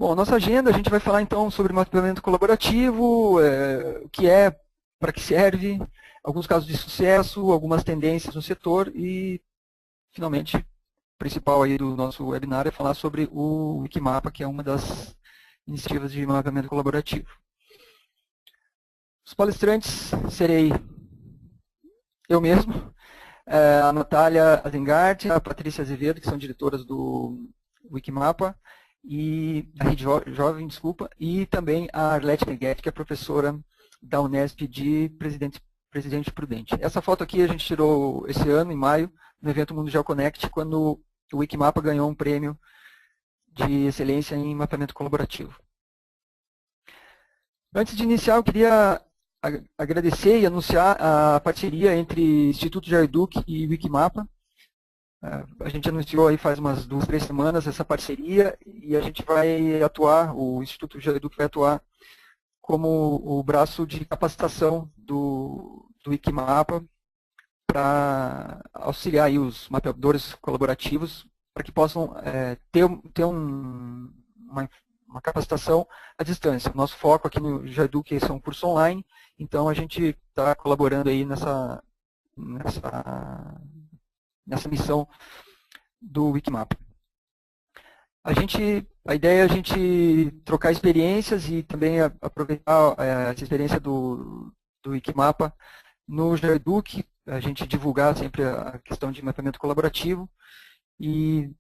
Bom, nossa agenda, a gente vai falar então sobre mapeamento colaborativo, o que é, para que serve, alguns casos de sucesso, algumas tendências no setor e, finalmente, o principal aí do nosso webinar é falar sobre o Wikimapa, que é uma das iniciativas de mapeamento colaborativo. Os palestrantes serei eu mesmo, a Natália Azengart, a Patrícia Azevedo, que são diretoras do Wikimapa, e a Rede Jovem, desculpa, e também a Arlete Meneghetti, que é professora da Unesp de Presidente Prudente. Essa foto aqui a gente tirou esse ano, em maio, no evento Mundo GeoConnect, quando o Wikimapa ganhou um prêmio de excelência em mapeamento colaborativo. Antes de iniciar, eu queria agradecer e anunciar a parceria entre Instituto GeoEduc e Wikimapa. A gente anunciou aí faz umas 2, 3 semanas essa parceria e a gente vai atuar, o Instituto GeoEduc vai atuar como o braço de capacitação do Wikimapa para auxiliar aí os mapeadores colaborativos para que possam ter uma capacitação à distância. O nosso foco aqui no GeoEduc é um curso online, então a gente está colaborando aí nessa missão do Wikimapa. A ideia é a gente trocar experiências e também aproveitar essa experiência do Wikimapa no GeoEduc, a gente divulgar sempre a questão de mapeamento colaborativo e,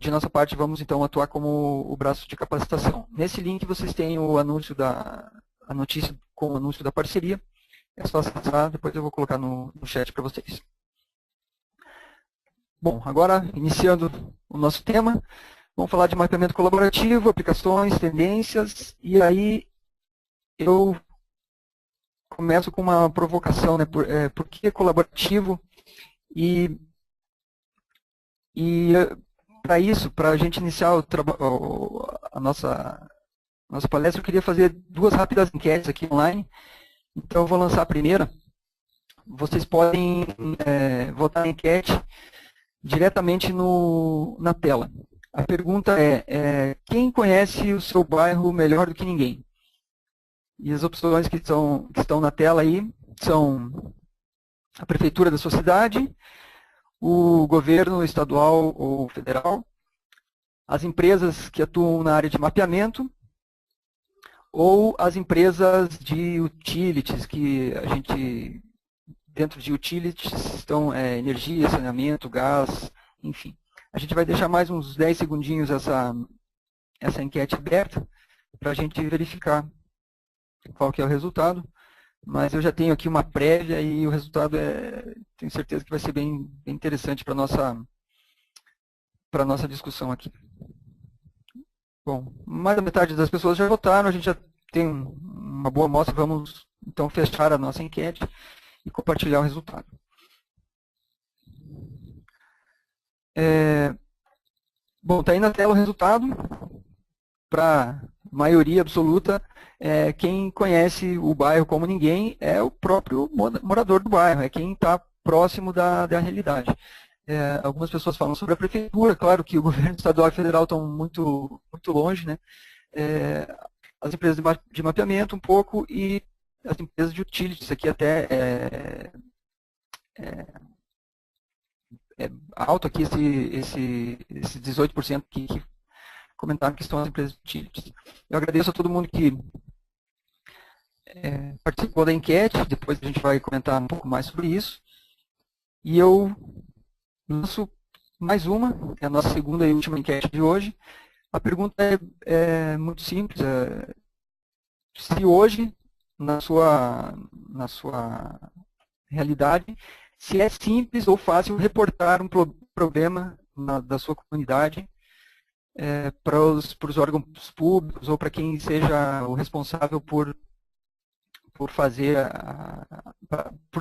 de nossa parte, vamos então atuar como o braço de capacitação. Nesse link vocês têm o anúncio a notícia com o anúncio da parceria, é só acessar, depois eu vou colocar no chat para vocês. Bom, agora, iniciando o nosso tema, vamos falar de mapeamento colaborativo, aplicações, tendências, e aí eu começo com uma provocação, né? Por que colaborativo? E para isso, para a gente iniciar a nossa palestra, eu queria fazer 2 rápidas enquetes aqui online. Então, eu vou lançar a primeira. Vocês podem votar na enquete diretamente na tela. A pergunta quem conhece o seu bairro melhor do que ninguém? E as opções que estão na tela aí são a prefeitura da sua cidade, o governo estadual ou federal, as empresas que atuam na área de mapeamento, ou as empresas de utilities, que a gente... Dentro de utilities estão energia, saneamento, gás, enfim. A gente vai deixar mais uns 10 segundinhos essa enquete aberta para a gente verificar qual que é o resultado. Mas eu já tenho aqui uma prévia e o resultado tenho certeza que vai ser bem interessante para a nossa discussão aqui. Bom, mais da metade das pessoas já votaram, a gente já tem uma boa amostra, vamos então fechar a nossa enquete e compartilhar o resultado. Bom, está aí na tela o resultado. Para maioria absoluta, quem conhece o bairro como ninguém é o próprio morador do bairro, é quem está próximo da realidade. Algumas pessoas falam sobre a prefeitura, claro que o governo estadual e federal estão muito, muito longe, né? As empresas de mapeamento um pouco e as empresas de utilities, aqui até alto aqui esse 18% que comentaram que estão as empresas de utilities. Eu agradeço a todo mundo que participou da enquete, depois a gente vai comentar um pouco mais sobre isso. E eu lanço mais uma, é a nossa segunda e última enquete de hoje. A pergunta é muito simples, se hoje, na sua realidade, se é simples ou fácil reportar um problema da sua comunidade para os órgãos públicos ou para quem seja o responsável por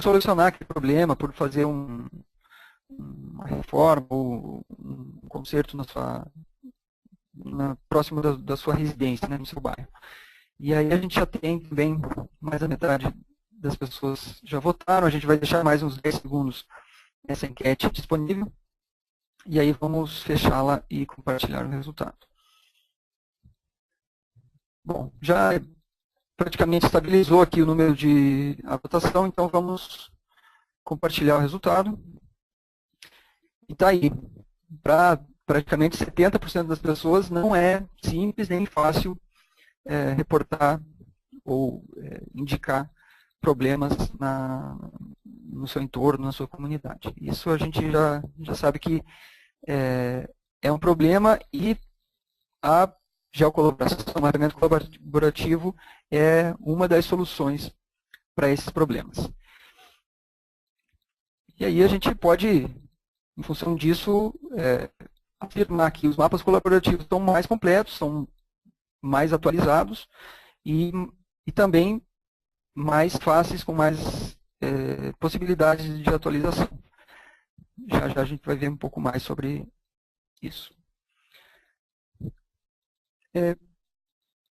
solucionar aquele problema, por fazer uma reforma ou um conserto próximo da sua residência, né, no seu bairro. E aí a gente já tem também mais da metade das pessoas já votaram, a gente vai deixar mais uns 10 segundos essa enquete disponível, e aí vamos fechá-la e compartilhar o resultado. Bom, já praticamente estabilizou aqui o número de votação, então vamos compartilhar o resultado. E está aí. Para praticamente 70% das pessoas não é simples nem fácil reportar ou indicar problemas no seu entorno, na sua comunidade. Isso a gente já sabe que é um problema e a geocolaboração, o mapeamento colaborativo é uma das soluções para esses problemas. E aí a gente pode, em função disso, afirmar que os mapas colaborativos estão mais completos, são mais atualizados e também mais fáceis, com mais possibilidades de atualização. Já já a gente vai ver um pouco mais sobre isso.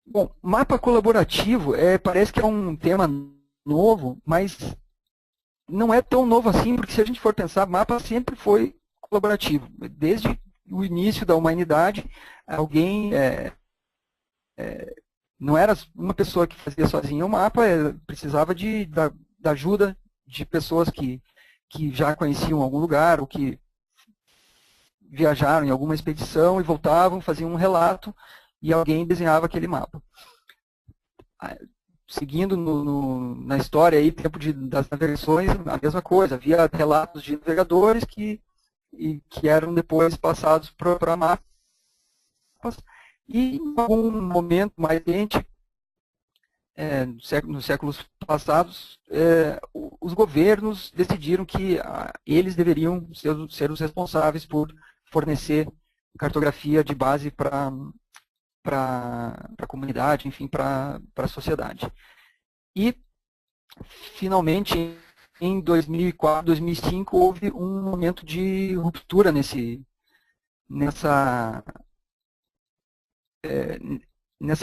Bom, mapa colaborativo parece que é um tema novo, mas não é tão novo assim, porque se a gente for pensar, mapa sempre foi colaborativo. Desde o início da humanidade, alguém não era uma pessoa que fazia sozinha o mapa, precisava da ajuda de pessoas que já conheciam algum lugar, ou que viajaram em alguma expedição e voltavam, faziam um relato, e alguém desenhava aquele mapa. Seguindo na história, aí, tempo das navegações, a mesma coisa. Havia relatos de navegadores que eram depois passados para mapas. E em algum momento mais recente, nos séculos passados, os governos decidiram que eles deveriam ser os responsáveis por fornecer cartografia de base para a comunidade, enfim, para a sociedade. E, finalmente, em 2004, 2005, houve um momento de ruptura nessa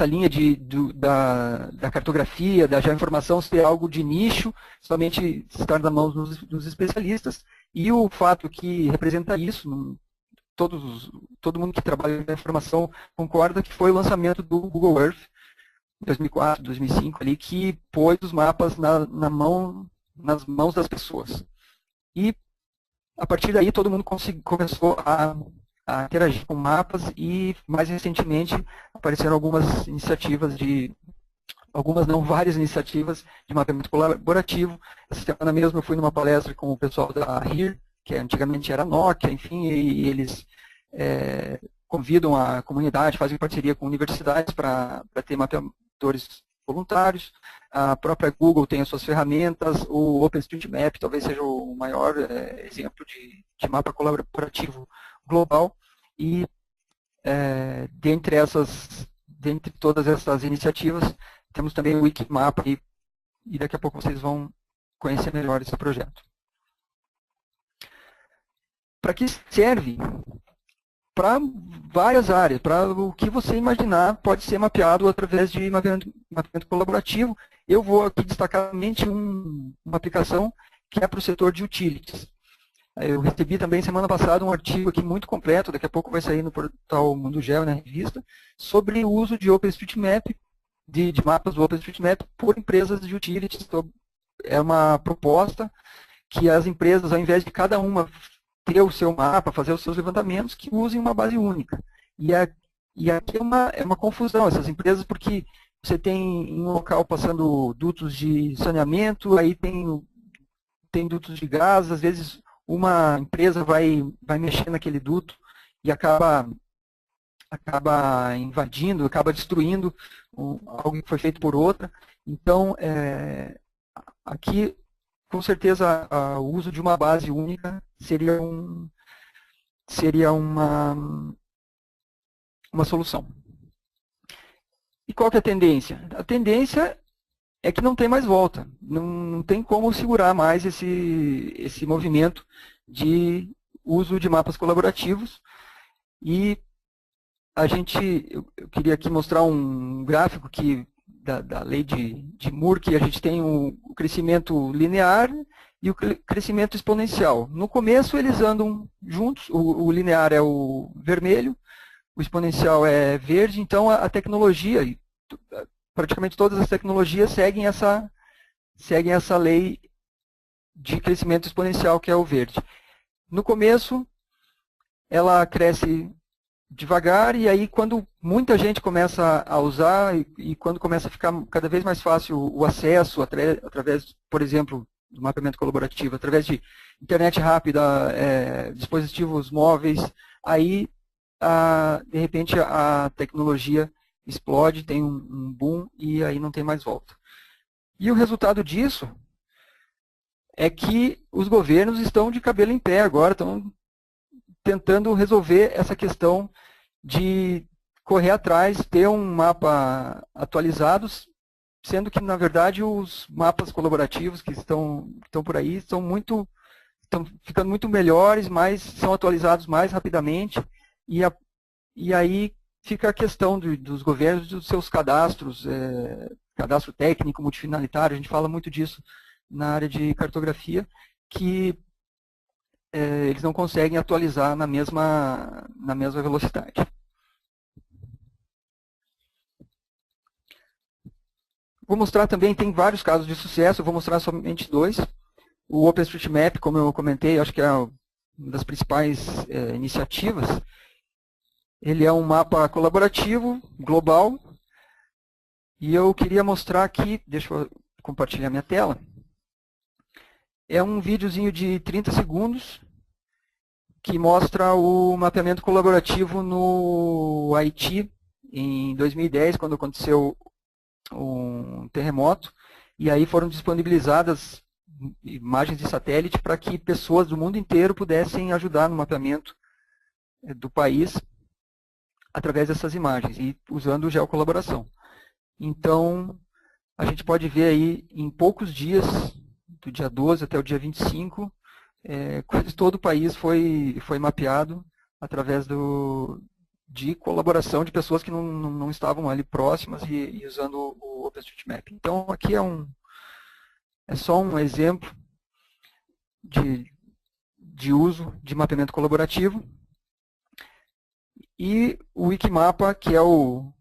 linha da cartografia, da geoinformação ser algo de nicho, somente estar nas mãos dos especialistas, e o fato que representa isso, todo mundo que trabalha na informação concorda que foi o lançamento do Google Earth, em 2004, 2005, ali, que pôs os mapas nas mãos das pessoas. E, a partir daí, todo mundo começou a interagir com mapas e, mais recentemente, apareceram algumas iniciativas várias iniciativas de mapeamento colaborativo. Essa semana mesmo eu fui numa palestra com o pessoal da HERE, que antigamente era Nokia, enfim, e eles convidam a comunidade, fazem parceria com universidades para ter mapeadores voluntários. A própria Google tem as suas ferramentas, o OpenStreetMap talvez seja o maior exemplo de mapa colaborativo global, e dentre todas essas iniciativas, temos também o Wikimapa, e daqui a pouco vocês vão conhecer melhor esse projeto. Para que serve? Para várias áreas, para o que você imaginar pode ser mapeado através de mapeamento colaborativo. Eu vou aqui destacar somente uma aplicação que é para o setor de utilities. Eu recebi também semana passada um artigo aqui muito completo, daqui a pouco vai sair no portal Mundo Geo, na revista, sobre o uso de OpenStreetMap, de mapas do OpenStreetMap por empresas de utilities. Então, é uma proposta que as empresas, ao invés de cada uma ter o seu mapa, fazer os seus levantamentos, que usem uma base única. E aqui é uma confusão, essas empresas, porque você tem em um local passando dutos de saneamento, aí tem dutos de gás, às vezes uma empresa vai mexer naquele duto e acaba invadindo, acaba destruindo algo que foi feito por outra. Então, aqui, com certeza, o uso de uma base única seria uma solução. E qual que é a tendência? A tendência é que não tem mais volta. Não tem como segurar mais esse movimento de uso de mapas colaborativos. E eu queria aqui mostrar um gráfico da lei de Moore, que a gente tem o crescimento linear e o crescimento exponencial. No começo eles andam juntos, o linear é o vermelho, o exponencial é verde, então a tecnologia, praticamente todas as tecnologias seguem essa lei de crescimento exponencial, que é o verde. No começo, ela cresce devagar, e aí quando muita gente começa a usar, e quando começa a ficar cada vez mais fácil o acesso, através, por exemplo, do mapeamento colaborativo, através de internet rápida, dispositivos móveis, aí, de repente, a tecnologia explode, tem um boom, e aí não tem mais volta. E o resultado disso é que os governos estão de cabelo em pé agora, estão tentando resolver essa questão de correr atrás, ter um mapa atualizado, sendo que, na verdade, os mapas colaborativos que estão por aí estão ficando muito melhores, mas são atualizados mais rapidamente, e aí fica a questão dos governos, dos seus cadastros, cadastro técnico, multifinalitário, a gente fala muito disso na área de cartografia, que eles não conseguem atualizar na mesma velocidade. Vou mostrar também, tem vários casos de sucesso, eu vou mostrar somente 2. O OpenStreetMap, como eu comentei, acho que é uma das principais iniciativas. Ele é um mapa colaborativo, global, e eu queria mostrar aqui, deixa eu compartilhar minha tela. É um videozinho de 30 segundos que mostra o mapeamento colaborativo no Haiti em 2010, quando aconteceu um terremoto, e aí foram disponibilizadas imagens de satélite para que pessoas do mundo inteiro pudessem ajudar no mapeamento do país através dessas imagens e usando geocolaboração. Então, a gente pode ver aí em poucos dias, do dia 12 até o dia 25, quase todo o país foi mapeado através de colaboração de pessoas que não estavam ali próximas e usando o OpenStreetMap. Então, aqui é só um exemplo de uso de mapeamento colaborativo. E o Wikimapa, que é o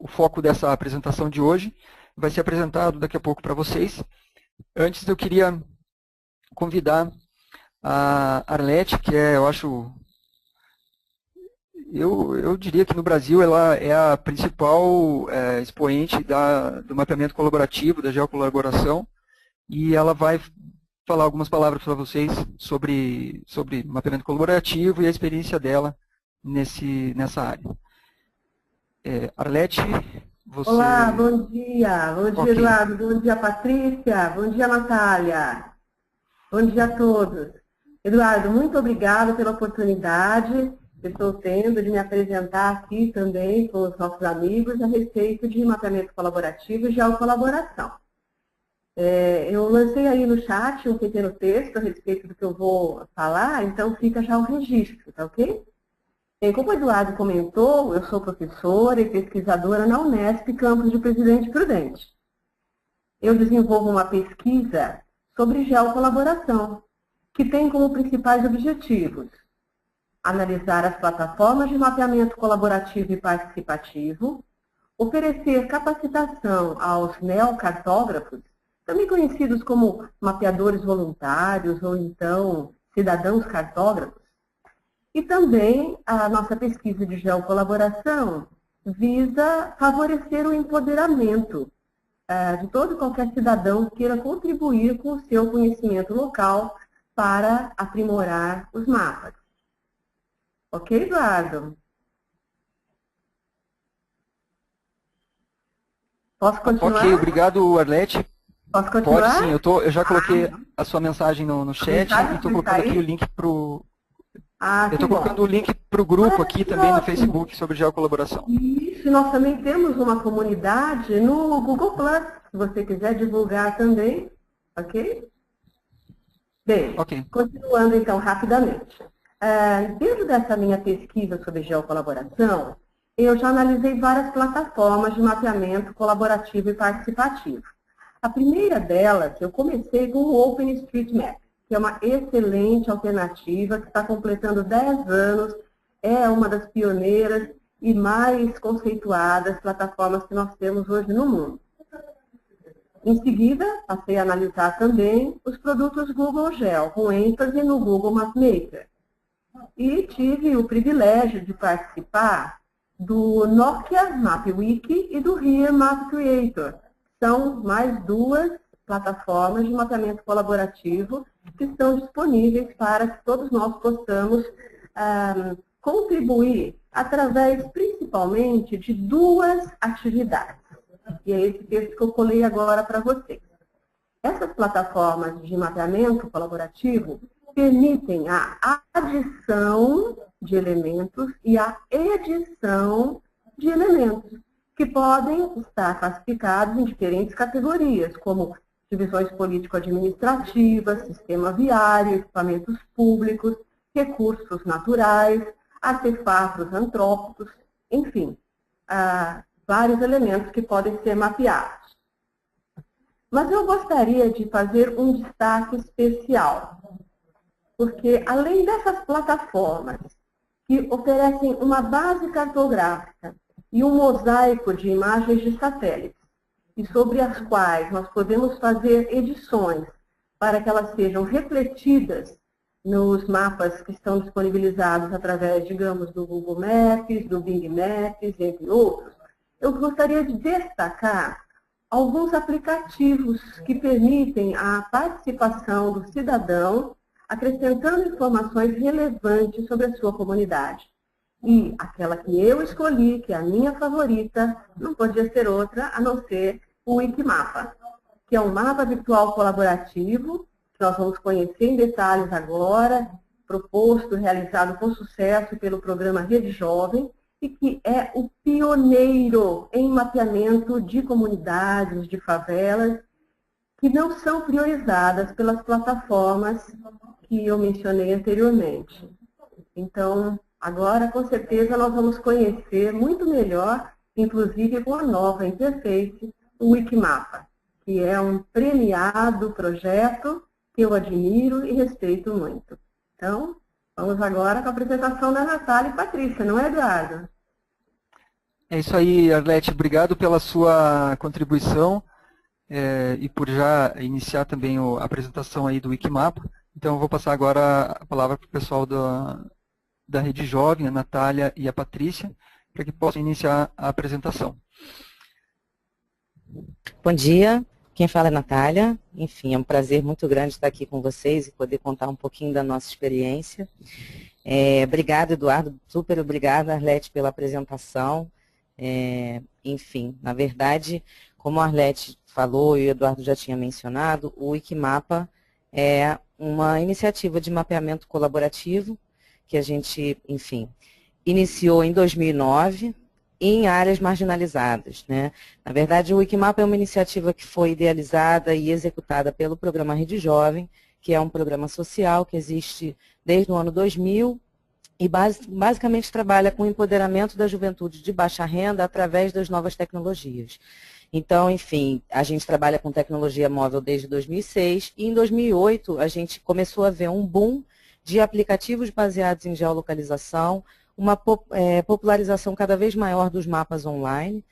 foco dessa apresentação de hoje, vai ser apresentado daqui a pouco para vocês. Antes, eu queria convidar a Arlete, que eu diria que no Brasil ela é a principal expoente do mapeamento colaborativo, da geocolaboração, e ela vai falar algumas palavras para vocês sobre mapeamento colaborativo e a experiência dela nessa área. Arlete, você... Olá, bom dia. Bom dia, Ok. Eduardo. Bom dia, Patrícia. Bom dia, Natália. Bom dia a todos. Eduardo, muito obrigada pela oportunidade que estou tendo de me apresentar aqui também com os nossos amigos a respeito de mapeamento colaborativo e geocolaboração. Eu lancei aí no chat um pequeno texto a respeito do que eu vou falar, então fica já o registro, tá ok? Como o Eduardo comentou, eu sou professora e pesquisadora na Unesp, campus de Presidente Prudente. Eu desenvolvo uma pesquisa sobre geocolaboração, que tem como principais objetivos analisar as plataformas de mapeamento colaborativo e participativo, oferecer capacitação aos neocartógrafos, também conhecidos como mapeadores voluntários ou então cidadãos cartógrafos, e também a nossa pesquisa de geocolaboração visa favorecer o empoderamento de todo e qualquer cidadão que queira contribuir com o seu conhecimento local para aprimorar os mapas. Ok, Eduardo? Posso continuar? Ok, obrigado, Arlete. Posso continuar? Pode sim, eu já coloquei a sua mensagem no chat e estou colocando aqui o link para o... eu estou colocando o link para o grupo aqui também no Facebook sobre geocolaboração. Isso, nós também temos uma comunidade no Google+, se você quiser divulgar também, ok? Bem, continuando então rapidamente. Dentro dessa minha pesquisa sobre geocolaboração, eu já analisei várias plataformas de mapeamento colaborativo e participativo. A primeira delas, eu comecei com o OpenStreetMap, que é uma excelente alternativa, que está completando 10 anos, é uma das pioneiras e mais conceituadas plataformas que nós temos hoje no mundo. Em seguida, passei a analisar também os produtos Google Gel, com ênfase no Google MapMaker. E tive o privilégio de participar do Nokia MapWiki e do Here Map Creator. São mais duas plataformas de mapeamento colaborativo que estão disponíveis para que todos nós possamos contribuir através, principalmente, de duas atividades. E é esse texto que eu colei agora para vocês. Essas plataformas de mapeamento colaborativo permitem a adição de elementos e a edição de elementos, que podem estar classificados em diferentes categorias, como divisões político-administrativas, sistema viário, equipamentos públicos, recursos naturais, artefatos antrópicos, enfim, vários elementos que podem ser mapeados. Mas eu gostaria de fazer um destaque especial, porque além dessas plataformas que oferecem uma base cartográfica e um mosaico de imagens de satélites, e sobre as quais nós podemos fazer edições para que elas sejam refletidas nos mapas que estão disponibilizados através, digamos, do Google Maps, do Bing Maps, entre outros, eu gostaria de destacar alguns aplicativos que permitem a participação do cidadão, acrescentando informações relevantes sobre a sua comunidade. E aquela que eu escolhi, que é a minha favorita, não podia ser outra a não ser o Wikimapa, que é um mapa virtual colaborativo, que nós vamos conhecer em detalhes agora, proposto, realizado com sucesso pelo programa Rede Jovem, e que é o pioneiro em mapeamento de comunidades, de favelas, que não são priorizadas pelas plataformas que eu mencionei anteriormente. Então, agora, com certeza, nós vamos conhecer muito melhor, inclusive com a nova interface, o Wikimapa, que é um premiado projeto que eu admiro e respeito muito. Então, vamos agora com a apresentação da Natália e Patrícia, não é, Eduardo? É isso aí, Arlete. Obrigado pela sua contribuição e por já iniciar também a apresentação aí do Wikimapa. Então, eu vou passar agora a palavra para o pessoal da Rede Jovem, a Natália e a Patrícia, para que possam iniciar a apresentação. Bom dia, quem fala é a Natália. Enfim, é um prazer muito grande estar aqui com vocês e poder contar um pouquinho da nossa experiência. Obrigado, Eduardo, super obrigada, Arlete, pela apresentação. Enfim, na verdade, como a Arlete falou e o Eduardo já tinha mencionado, o Wikimapa é uma iniciativa de mapeamento colaborativo que a gente, enfim, iniciou em 2009 em áreas marginalizadas, né? Na verdade, o Wikimapa é uma iniciativa que foi idealizada e executada pelo programa Rede Jovem, que é um programa social que existe desde o ano 2000 e basicamente trabalha com o empoderamento da juventude de baixa renda através das novas tecnologias. Então, enfim, a gente trabalha com tecnologia móvel desde 2006 e em 2008 a gente começou a ver um boom de aplicativos baseados em geolocalização, uma popularização cada vez maior dos mapas online,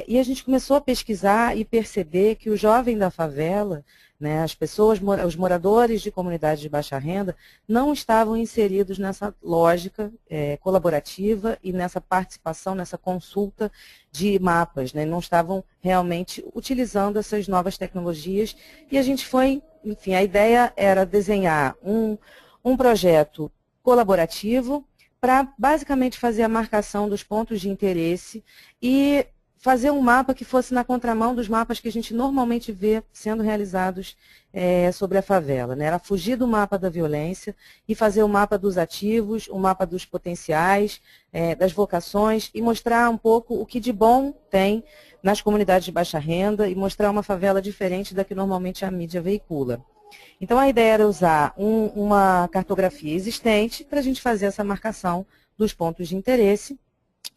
e a gente começou a pesquisar e perceber que o jovem da favela, né, as pessoas, os moradores de comunidades de baixa renda, não estavam inseridos nessa lógica colaborativa e nessa participação, nessa consulta de mapas, né, não estavam realmente utilizando essas novas tecnologias, e a gente foi, enfim, a ideia era desenhar um projeto colaborativo para basicamente fazer a marcação dos pontos de interesse e fazer um mapa que fosse na contramão dos mapas que a gente normalmente vê sendo realizados sobre a favela, né? Era fugir do mapa da violência e fazer o mapa dos ativos, o mapa dos potenciais, das vocações e mostrar um pouco o que de bom tem nas comunidades de baixa renda e mostrar uma favela diferente da que normalmente a mídia veicula. Então, a ideia era usar uma cartografia existente para a gente fazer essa marcação dos pontos de interesse.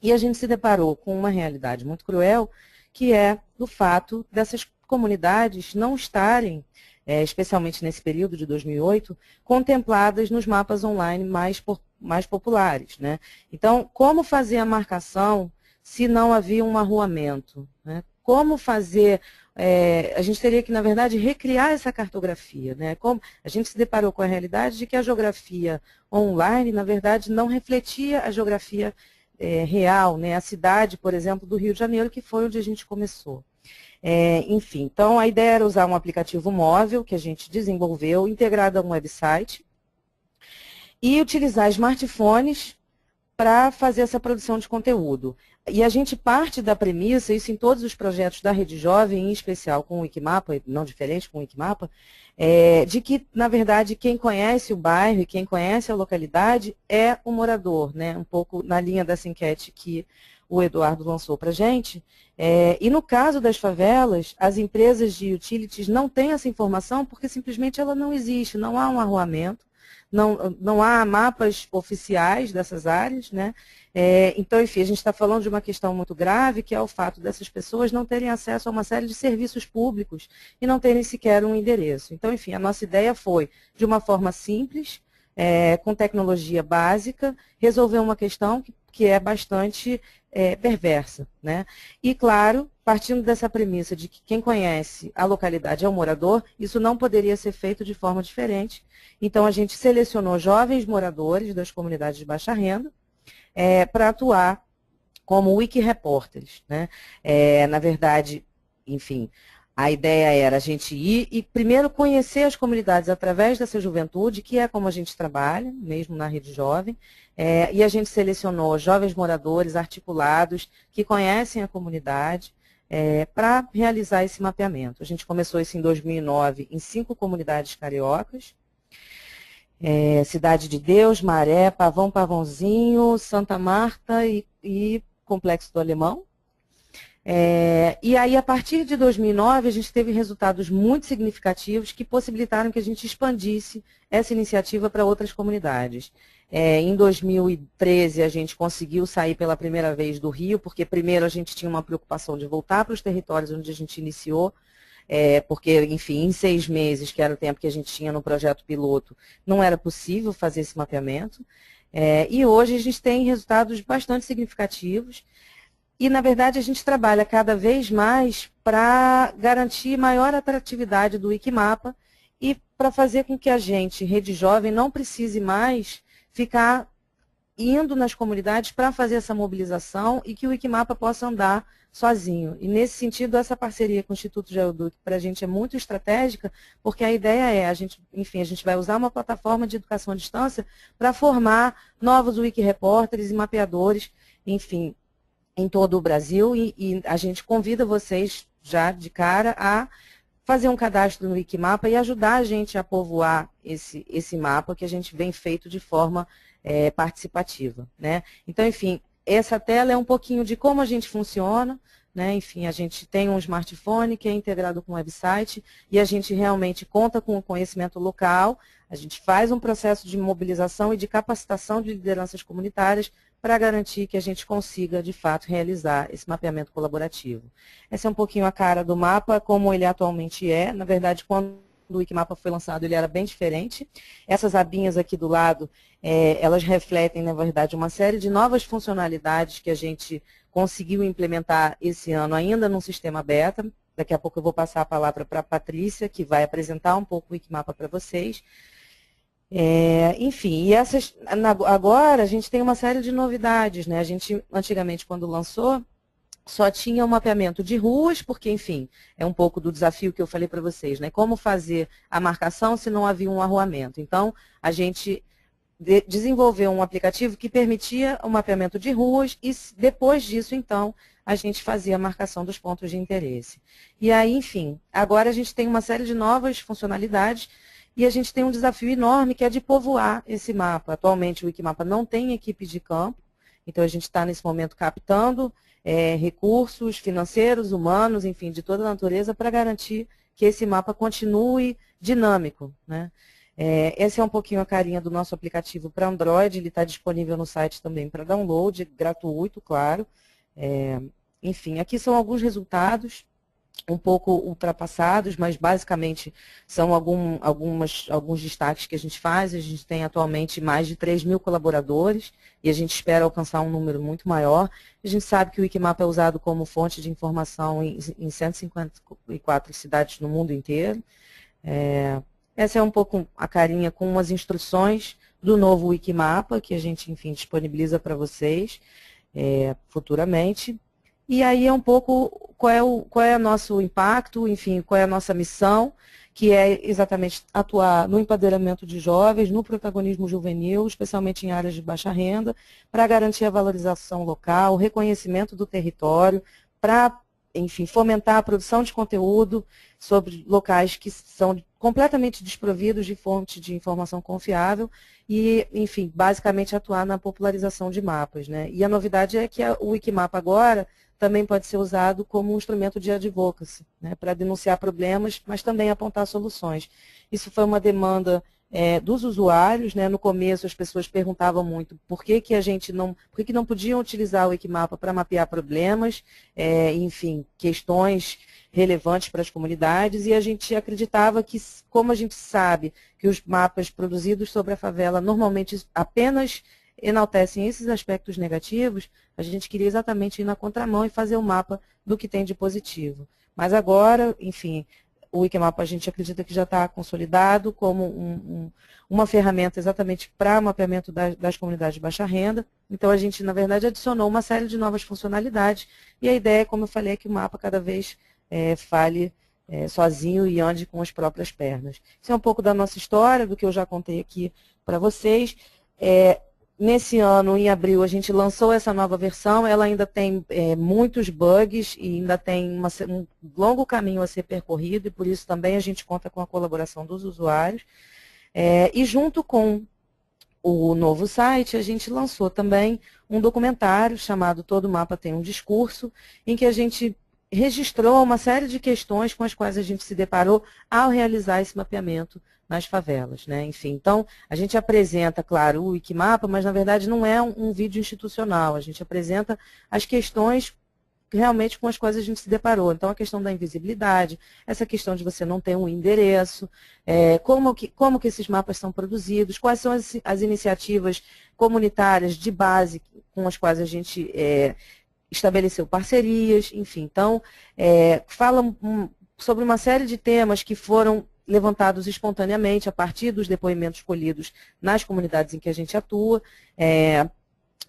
E a gente se deparou com uma realidade muito cruel, que é do fato dessas comunidades não estarem, especialmente nesse período de 2008, contempladas nos mapas online mais populares, né? Então, como fazer a marcação se não havia um arruamento, né? Como fazer, a gente teria que, na verdade, recriar essa cartografia, né? Como, a gente se deparou com a realidade de que a geografia online, na verdade, não refletia a geografia real, né? A cidade, por exemplo, do Rio de Janeiro, que foi onde a gente começou. Enfim, então a ideia era usar um aplicativo móvel que a gente desenvolveu, integrado a um website, e utilizar smartphones para fazer essa produção de conteúdo. E a gente parte da premissa, isso em todos os projetos da Rede Jovem, em especial com o Wikimapa, não diferente com o Wikimapa, de que, na verdade, quem conhece o bairro e quem conhece a localidade é o morador, né? Um pouco na linha dessa enquete que o Eduardo lançou para a gente. E no caso das favelas, as empresas de utilities não têm essa informação porque simplesmente ela não existe, não há um arruamento, não há mapas oficiais dessas áreas, né? Então, enfim, a gente está falando de uma questão muito grave, que é o fato dessas pessoas não terem acesso a uma série de serviços públicos e não terem sequer um endereço. Então, enfim, a nossa ideia foi, de uma forma simples, com tecnologia básica, resolver uma questão que é bastante perversa, né? E, claro, partindo dessa premissa de que quem conhece a localidade é o morador, isso não poderia ser feito de forma diferente. Então, a gente selecionou jovens moradores das comunidades de baixa renda para atuar como wiki-repórteres, né? Na verdade, enfim, a ideia era a gente ir e primeiro conhecer as comunidades através dessa juventude, que é como a gente trabalha, mesmo na Rede Jovem, e a gente selecionou jovens moradores articulados que conhecem a comunidade para realizar esse mapeamento. A gente começou isso em 2009 em 5 comunidades cariocas, Cidade de Deus, Maré, Pavão, Pavãozinho, Santa Marta e Complexo do Alemão. E aí, a partir de 2009, a gente teve resultados muito significativos que possibilitaram que a gente expandisse essa iniciativa para outras comunidades. Em 2013, a gente conseguiu sair pela primeira vez do Rio, porque primeiro a gente tinha uma preocupação de voltar para os territórios onde a gente iniciou, porque, enfim, em 6 meses, que era o tempo que a gente tinha no projeto piloto, não era possível fazer esse mapeamento. E hoje a gente tem resultados bastante significativos. E, na verdade, a gente trabalha cada vez mais para garantir maior atratividade do Wikimapa e para fazer com que a gente, Rede Jovem, não precise mais ficar indo nas comunidades para fazer essa mobilização e que o Wikimapa possa andar sozinho. E, nesse sentido, essa parceria com o Instituto Geoduc para a gente é muito estratégica, porque a ideia a gente vai usar uma plataforma de educação à distância para formar novos wiki-repórteres e mapeadores, enfim, em todo o Brasil, e a gente convida vocês já de cara a fazer um cadastro no Wikimapa e ajudar a gente a povoar esse mapa que a gente vem feito de forma participativa, né? Então, enfim, essa tela é um pouquinho de como a gente funciona, né? Enfim, a gente tem um smartphone que é integrado com o website e a gente realmente conta com o conhecimento local, a gente faz um processo de mobilização e de capacitação de lideranças comunitárias para garantir que a gente consiga, de fato, realizar esse mapeamento colaborativo. Essa é um pouquinho a cara do mapa, como ele atualmente é. Na verdade, quando o Wikimapa foi lançado, ele era bem diferente. Essas abinhas aqui do lado, elas refletem, na verdade, uma série de novas funcionalidades que a gente conseguiu implementar esse ano, ainda num sistema beta. Daqui a pouco eu vou passar a palavra para a Patrícia, que vai apresentar um pouco o Wikimapa para vocês. Enfim, e agora a gente tem uma série de novidades, né? A gente, antigamente, quando lançou, só tinha um mapeamento de ruas, porque, enfim, é um pouco do desafio que eu falei para vocês, né? Como fazer a marcação se não havia um arruamento. Então, a gente desenvolveu um aplicativo que permitia o mapeamento de ruas e, depois disso, então, a gente fazia a marcação dos pontos de interesse. E aí, enfim, agora a gente tem uma série de novas funcionalidades. E a gente tem um desafio enorme que é de povoar esse mapa. Atualmente o Wikimapa não tem equipe de campo, então a gente está nesse momento captando recursos financeiros, humanos, enfim, de toda a natureza para garantir que esse mapa continue dinâmico, né? Essa é um pouquinho a carinha do nosso aplicativo para Android, ele está disponível no site também para download, gratuito, claro. Enfim, aqui são alguns resultados. um pouco ultrapassados, mas basicamente são alguns destaques que a gente faz. A gente tem atualmente mais de 3.000 colaboradores e a gente espera alcançar um número muito maior. A gente sabe que o Wikimapa é usado como fonte de informação em 154 cidades no mundo inteiro. Essa é um pouco a carinha com as instruções do novo Wikimapa, que a gente, enfim, disponibiliza para vocês futuramente. E aí é um pouco qual é o nosso impacto, enfim, qual é a nossa missão, que é exatamente atuar no empoderamento de jovens, no protagonismo juvenil, especialmente em áreas de baixa renda, para garantir a valorização local, o reconhecimento do território, para, enfim, fomentar a produção de conteúdo sobre locais que são completamente desprovidos de fonte de informação confiável e, enfim, basicamente atuar na popularização de mapas, né? E a novidade é que o Wikimapa agora também pode ser usado como um instrumento de advocacy, né, para denunciar problemas, mas também apontar soluções. Isso foi uma demanda dos usuários, né? No começo as pessoas perguntavam muito por que não podiam utilizar o Wikimapa para mapear problemas, enfim, questões relevantes para as comunidades, e a gente acreditava que, como a gente sabe que os mapas produzidos sobre a favela normalmente apenas enaltecem esses aspectos negativos, a gente queria exatamente ir na contramão e fazer um mapa do que tem de positivo. Mas agora, enfim, o Wikimapa a gente acredita que já está consolidado como uma ferramenta exatamente para mapeamento das comunidades de baixa renda. Então a gente, na verdade, adicionou uma série de novas funcionalidades e a ideia, como eu falei, é que o mapa cada vez fale sozinho e ande com as próprias pernas. Isso é um pouco da nossa história, do que eu já contei aqui para vocês. Nesse ano, em abril, a gente lançou essa nova versão, ela ainda tem muitos bugs e ainda tem um longo caminho a ser percorrido, e por isso também a gente conta com a colaboração dos usuários. E junto com o novo site, a gente lançou também um documentário chamado Todo Mapa Tem um Discurso, em que a gente registrou uma série de questões com as quais a gente se deparou ao realizar esse mapeamento nas favelas, né? Enfim, então, a gente apresenta, claro, o Wikimapa, mas na verdade não é um vídeo institucional, a gente apresenta as questões realmente com as quais a gente se deparou. Então, a questão da invisibilidade, essa questão de você não ter um endereço, como que esses mapas são produzidos, quais são as iniciativas comunitárias de base com as quais a gente estabeleceu parcerias, enfim. Então, fala sobre uma série de temas que foram levantados espontaneamente a partir dos depoimentos colhidos nas comunidades em que a gente atua.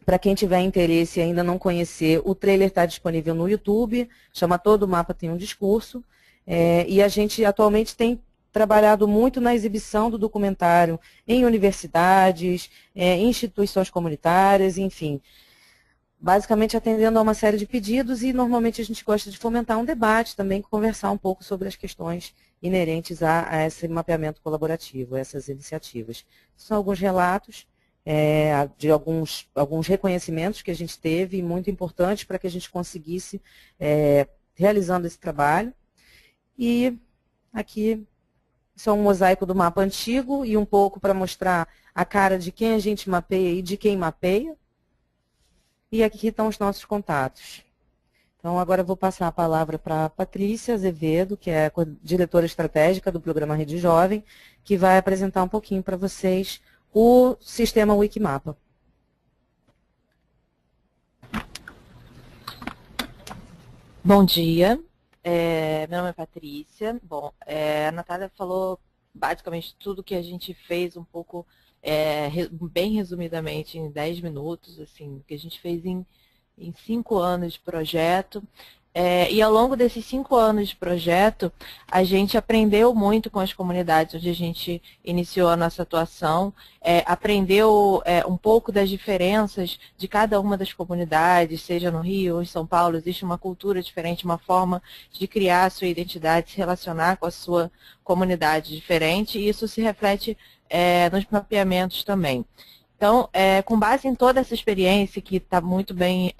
Para quem tiver interesse e ainda não conhecer, o trailer está disponível no YouTube, chama Todo Mapa Tem um Discurso, e a gente atualmente tem trabalhado muito na exibição do documentário em universidades, em instituições comunitárias, enfim, basicamente atendendo a uma série de pedidos, e normalmente a gente gosta de fomentar um debate também, conversar um pouco sobre as questões inerentes a esse mapeamento colaborativo, a essas iniciativas. São alguns relatos de alguns reconhecimentos que a gente teve, muito importantes para que a gente conseguisse realizando esse trabalho. E aqui isso é um mosaico do mapa antigo e um pouco para mostrar a cara de quem a gente mapeia e de quem mapeia. E aqui estão os nossos contatos. Então, agora eu vou passar a palavra para a Patrícia Azevedo, que é a diretora estratégica do programa Rede Jovem, que vai apresentar um pouquinho para vocês o sistema Wikimapa. Bom dia, meu nome é Patrícia. Bom, a Natália falou basicamente tudo que a gente fez um pouco, bem resumidamente, em 10 minutos, assim, que a gente fez em 5 anos de projeto. E ao longo desses 5 anos de projeto, a gente aprendeu muito com as comunidades onde a gente iniciou a nossa atuação, aprendeu um pouco das diferenças de cada uma das comunidades, seja no Rio ou em São Paulo, existe uma cultura diferente, uma forma de criar a sua identidade, se relacionar com a sua comunidade diferente, e isso se reflete nos mapeamentos também. Então, com base em toda essa experiência que está muito bem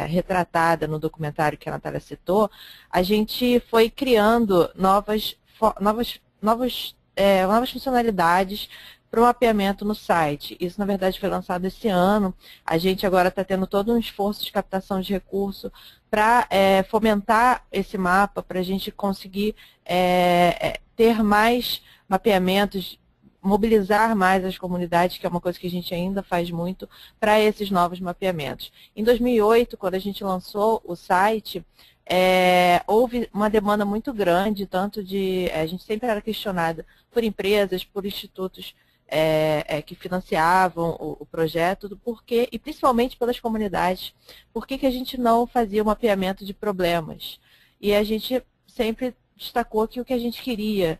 retratada no documentário que a Natália citou, a gente foi criando novas funcionalidades para o mapeamento no site. Isso, na verdade, foi lançado esse ano. A gente agora está tendo todo um esforço de captação de recurso para fomentar esse mapa, para a gente conseguir ter mais mapeamentos, mobilizar mais as comunidades, que é uma coisa que a gente ainda faz muito, para esses novos mapeamentos. Em 2008, quando a gente lançou o site, houve uma demanda muito grande, tanto de... A gente sempre era questionada por empresas, por institutos que financiavam o projeto, do porquê, e principalmente pelas comunidades, por que a gente não fazia o mapeamento de problemas. E a gente sempre destacou que o que a gente queria,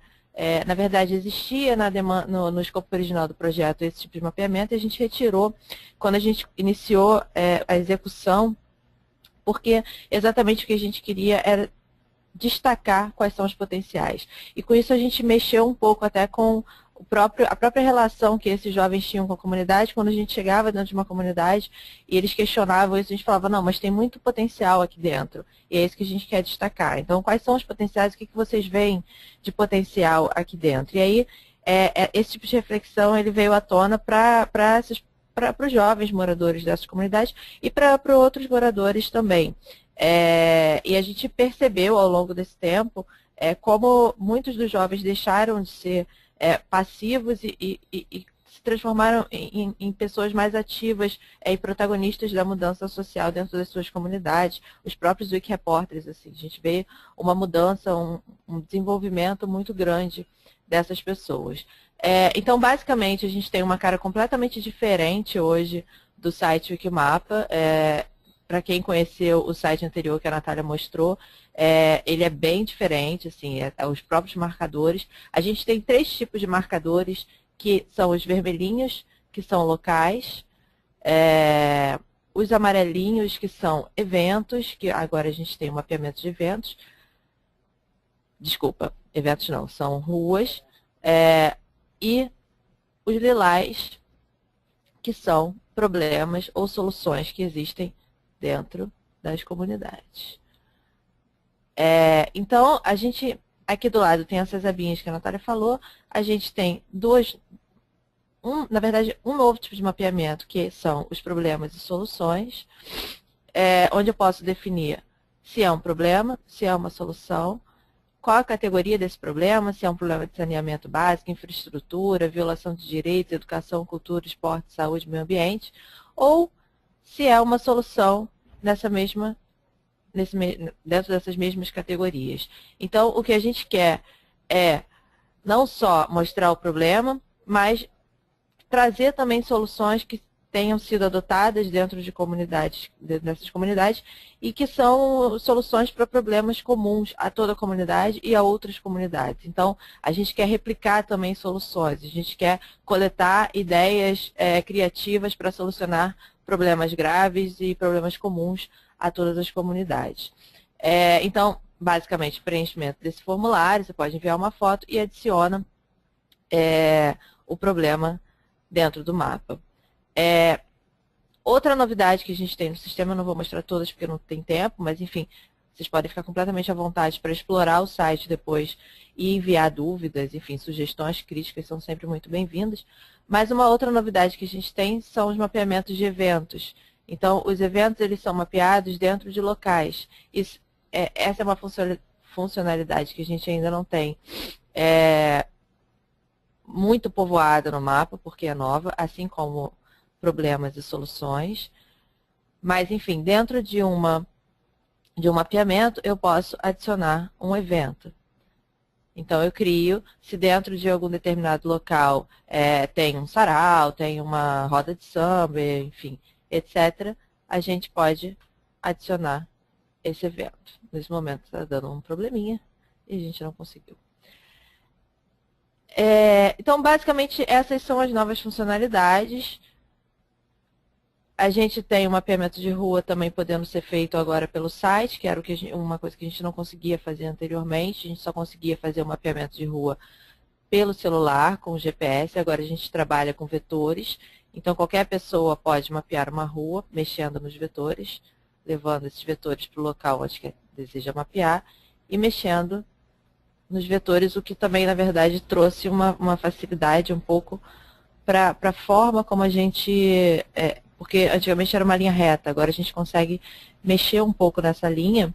na verdade, existia no escopo original do projeto esse tipo de mapeamento, e a gente retirou quando a gente iniciou a execução, porque exatamente o que a gente queria era destacar quais são os potenciais. E com isso a gente mexeu um pouco até com a própria relação que esses jovens tinham com a comunidade. Quando a gente chegava dentro de uma comunidade e eles questionavam isso, a gente falava, não, mas tem muito potencial aqui dentro, e é isso que a gente quer destacar. Então, quais são os potenciais, o que vocês veem de potencial aqui dentro? E aí, esse tipo de reflexão ele veio à tona para os jovens moradores dessas comunidades e para outros moradores também. E a gente percebeu ao longo desse tempo como muitos dos jovens deixaram de ser passivos e se transformaram em pessoas mais ativas e protagonistas da mudança social dentro das suas comunidades. Os próprios Wiki Repórteres, assim, a gente vê uma mudança, um desenvolvimento muito grande dessas pessoas. Então, basicamente, a gente tem uma cara completamente diferente hoje do site Wikimapa. Para quem conheceu o site anterior que a Natália mostrou, ele é bem diferente, assim, os próprios marcadores. A gente tem 3 tipos de marcadores, que são os vermelhinhos, que são locais, os amarelinhos, que são eventos, que agora a gente tem um mapeamento de eventos. Desculpa, eventos não, são ruas. E os lilás, que são problemas ou soluções que existem dentro das comunidades. Então, a gente, aqui do lado, tem essas abinhas que a Natália falou. A gente tem na verdade, um novo tipo de mapeamento, que são os problemas e soluções, onde eu posso definir se é um problema, se é uma solução, qual a categoria desse problema, se é um problema de saneamento básico, infraestrutura, violação de direitos, educação, cultura, esporte, saúde, meio ambiente, ou se é uma solução dentro dessas mesmas categorias. Então, o que a gente quer é não só mostrar o problema, mas trazer também soluções que tenham sido adotadas dentro dessas comunidades e que são soluções para problemas comuns a toda a comunidade e a outras comunidades. Então, a gente quer replicar também soluções, a gente quer coletar ideias criativas para solucionar problemas graves e problemas comuns a todas as comunidades. Então, basicamente, preenchimento desse formulário, você pode enviar uma foto e adiciona o problema dentro do mapa. Outra novidade que a gente tem no sistema, eu não vou mostrar todas porque não tem tempo, mas enfim, vocês podem ficar completamente à vontade para explorar o site depois e enviar dúvidas, enfim, sugestões, críticas são sempre muito bem-vindas. Mas uma outra novidade que a gente tem são os mapeamentos de eventos. Então, os eventos eles são mapeados dentro de locais. Essa é uma funcionalidade que a gente ainda não tem. Muito povoada no mapa, porque é nova, assim como problemas e soluções. Mas, enfim, dentro de um mapeamento, eu posso adicionar um evento. Então, eu crio, se dentro de algum determinado local tem um sarau, tem uma roda de samba, enfim, etc., a gente pode adicionar esse evento. Nesse momento está dando um probleminha e a gente não conseguiu. Então, basicamente, essas são as novas funcionalidades. A gente tem um mapeamento de rua também podendo ser feito agora pelo site, que era uma coisa que a gente não conseguia fazer anteriormente. A gente só conseguia fazer o mapeamento de rua pelo celular, com o GPS. Agora a gente trabalha com vetores. Então, qualquer pessoa pode mapear uma rua, mexendo nos vetores, levando esses vetores para o local onde deseja mapear e mexendo nos vetores, o que também, na verdade, trouxe uma facilidade um pouco para a forma como a gente... porque antigamente era uma linha reta, agora a gente consegue mexer um pouco nessa linha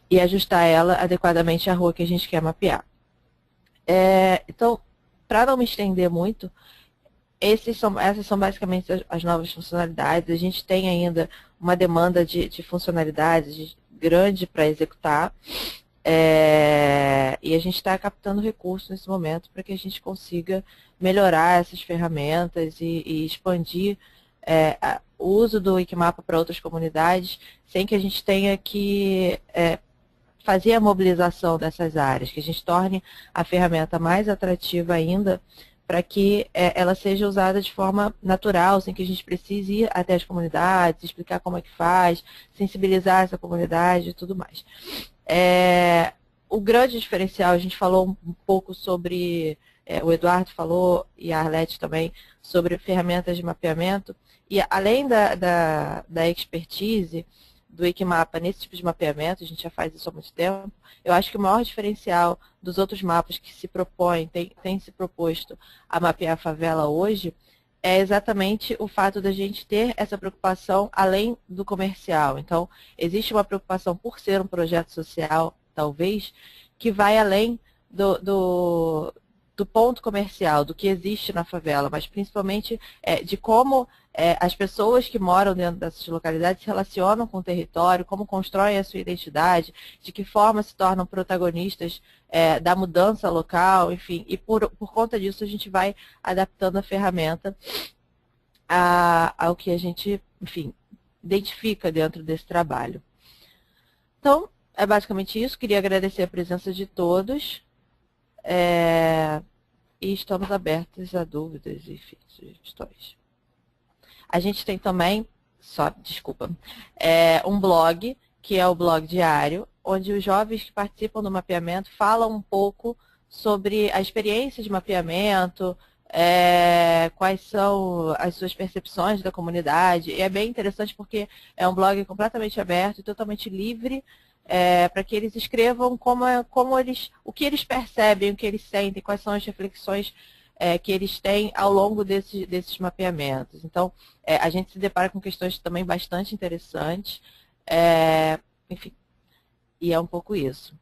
e ajustar ela adequadamente à rua que a gente quer mapear. Então, para não me estender muito, essas são basicamente as novas funcionalidades. A gente tem ainda uma demanda de funcionalidades grande para executar. E a gente está captando recursos nesse momento para que a gente consiga melhorar essas ferramentas e expandir o uso do Wikimapa para outras comunidades, sem que a gente tenha que fazer a mobilização dessas áreas, que a gente torne a ferramenta mais atrativa ainda, para que ela seja usada de forma natural, sem que a gente precise ir até as comunidades, explicar como é que faz, sensibilizar essa comunidade e tudo mais. O grande diferencial, a gente falou um pouco sobre, o Eduardo falou e a Arlete também, sobre ferramentas de mapeamento, e além da expertise do Wikimapa nesse tipo de mapeamento, a gente já faz isso há muito tempo, eu acho que o maior diferencial dos outros mapas que se propõem, tem se proposto a mapear a favela hoje, é exatamente o fato da gente ter essa preocupação além do comercial. Então, existe uma preocupação por ser um projeto social, talvez, que vai além do ponto comercial, do que existe na favela, mas principalmente de como as pessoas que moram dentro dessas localidades se relacionam com o território, como constroem a sua identidade, de que forma se tornam protagonistas da mudança local, enfim, e por conta disso a gente vai adaptando a ferramenta ao que a gente, enfim, identifica dentro desse trabalho. Então, é basicamente isso. Queria agradecer a presença de todos e estamos abertos a dúvidas e sugestões. A gente tem também, um blog, que é o blog diário, onde os jovens que participam do mapeamento falam um pouco sobre a experiência de mapeamento, quais são as suas percepções da comunidade. E é bem interessante porque é um blog completamente aberto e totalmente livre, para que eles escrevam o que eles percebem, o que eles sentem, quais são as reflexões que eles têm ao longo desses mapeamentos. Então, a gente se depara com questões também bastante interessantes, enfim, e é um pouco isso.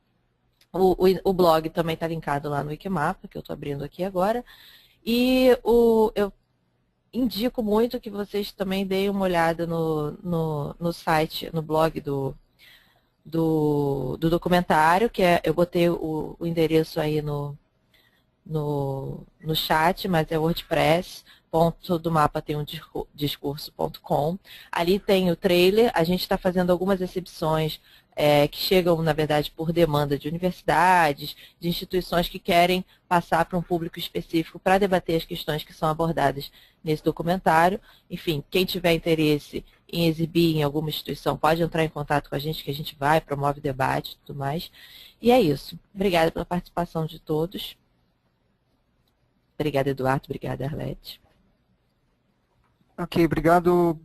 O blog também está linkado lá no Wikimapa, que eu estou abrindo aqui agora, e eu indico muito que vocês também deem uma olhada no site, no blog do documentário, que eu botei o endereço aí no chat, mas é wordpress.domapa-tem-um-discurso.com. Ali tem o trailer, a gente está fazendo algumas exibições que chegam, na verdade, por demanda de universidades, de instituições que querem passar para um público específico para debater as questões que são abordadas nesse documentário. Enfim, quem tiver interesse em exibir em alguma instituição pode entrar em contato com a gente, que a gente promove debate e tudo mais. E é isso. Obrigada pela participação de todos. Obrigada, Eduardo. Obrigada, Arlete. Ok, obrigado,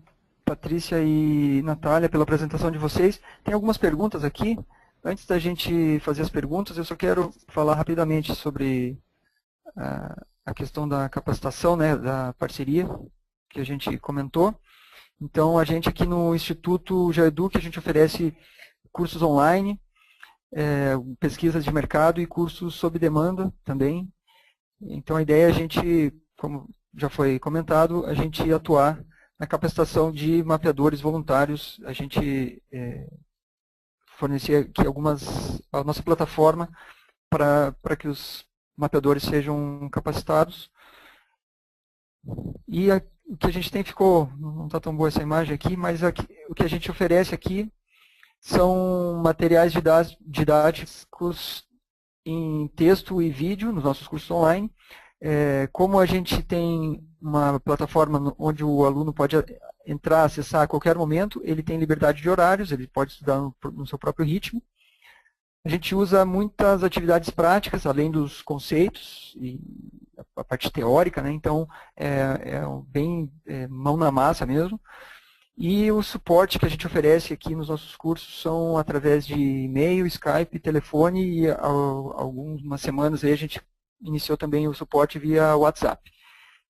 Patrícia e Natália, pela apresentação de vocês. Tem algumas perguntas aqui. Antes da gente fazer as perguntas, eu só quero falar rapidamente sobre a questão da capacitação, né, da parceria que a gente comentou. Então, a gente aqui no Instituto GeoEduc, a gente oferece cursos online, pesquisas de mercado e cursos sob demanda também. Então, a ideia é a gente, como já foi comentado, a gente atuar na capacitação de mapeadores voluntários. A gente fornecer aqui a nossa plataforma para que os mapeadores sejam capacitados. E o que a gente tem não está tão boa essa imagem aqui, mas o que a gente oferece aqui são materiais didáticos em texto e vídeo nos nossos cursos online. Como a gente tem uma plataforma onde o aluno pode entrar, acessar a qualquer momento, ele tem liberdade de horários, ele pode estudar no seu próprio ritmo. A gente usa muitas atividades práticas, além dos conceitos e a parte teórica, né? Então bem mão na massa mesmo. E o suporte que a gente oferece aqui nos nossos cursos são através de e-mail, Skype, telefone, e há algumas semanas aí a gente iniciou também o suporte via WhatsApp.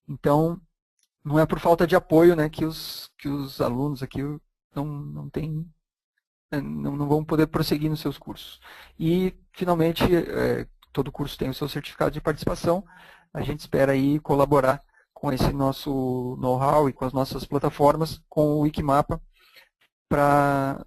Então, não é por falta de apoio, né, que os alunos aqui não têm, não vão poder prosseguir nos seus cursos. E, finalmente, todo curso tem o seu certificado de participação. A gente espera aí colaborar com esse nosso know-how e com as nossas plataformas, com o Wikimapa, para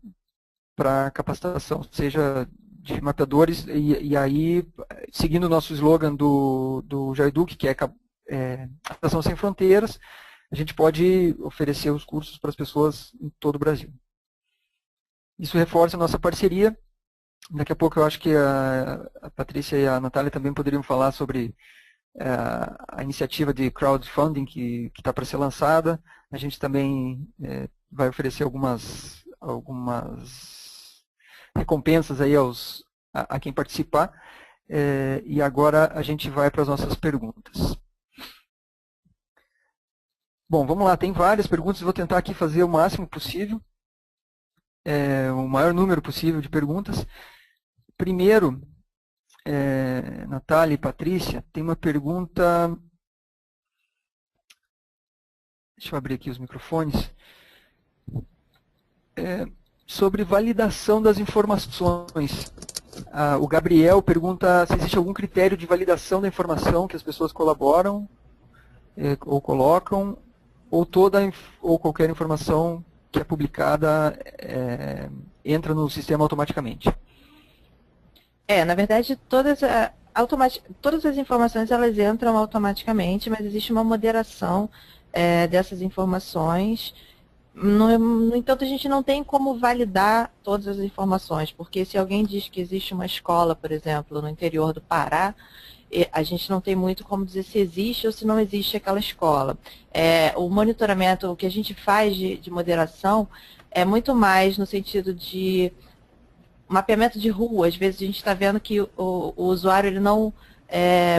capacitação, seja de mapeadores, e aí, seguindo o nosso slogan do Jaiduc, que é Capacitação Sem Fronteiras, a gente pode oferecer os cursos para as pessoas em todo o Brasil. Isso reforça a nossa parceria. Daqui a pouco eu acho que a Patrícia e a Natália também poderiam falar sobre a iniciativa de crowdfunding que está para ser lançada. A gente também vai oferecer algumas recompensas aí a quem participar. E agora a gente vai para as nossas perguntas. Bom, vamos lá, tem várias perguntas, vou tentar aqui fazer o máximo possível, o maior número possível de perguntas. Primeiro, Natália e Patrícia, tem uma pergunta, deixa eu abrir aqui os microfones, sobre validação das informações. O Gabriel pergunta se existe algum critério de validação da informação que as pessoas colaboram ou colocam, ou qualquer informação que é publicada entra no sistema automaticamente. Na verdade, todas as informações elas entram automaticamente, mas existe uma moderação dessas informações. No entanto, a gente não tem como validar todas as informações, porque se alguém diz que existe uma escola, por exemplo, no interior do Pará, a gente não tem muito como dizer se existe ou se não existe aquela escola. O monitoramento, o que a gente faz de moderação, é muito mais no sentido de mapeamento de rua. Às vezes a gente está vendo que o usuário ele não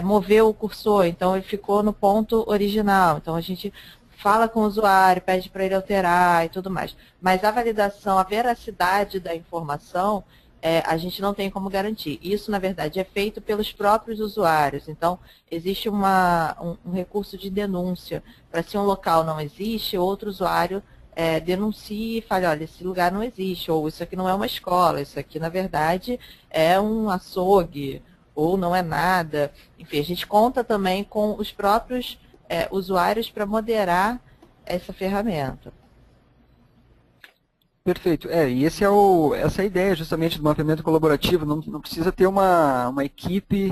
moveu o cursor, então ele ficou no ponto original. Então a gente fala com o usuário, pede para ele alterar e tudo mais. Mas a validação, a veracidade da informação, a gente não tem como garantir. Isso, na verdade, é feito pelos próprios usuários. Então, existe um recurso de denúncia para se um local não existe, outro usuário denuncie e fale, olha, esse lugar não existe, ou isso aqui não é uma escola, isso aqui, na verdade, é um açougue, ou não é nada. Enfim, a gente conta também com os próprios usuários para moderar essa ferramenta. Perfeito. E essa é a ideia justamente do mapeamento colaborativo. Não precisa ter uma equipe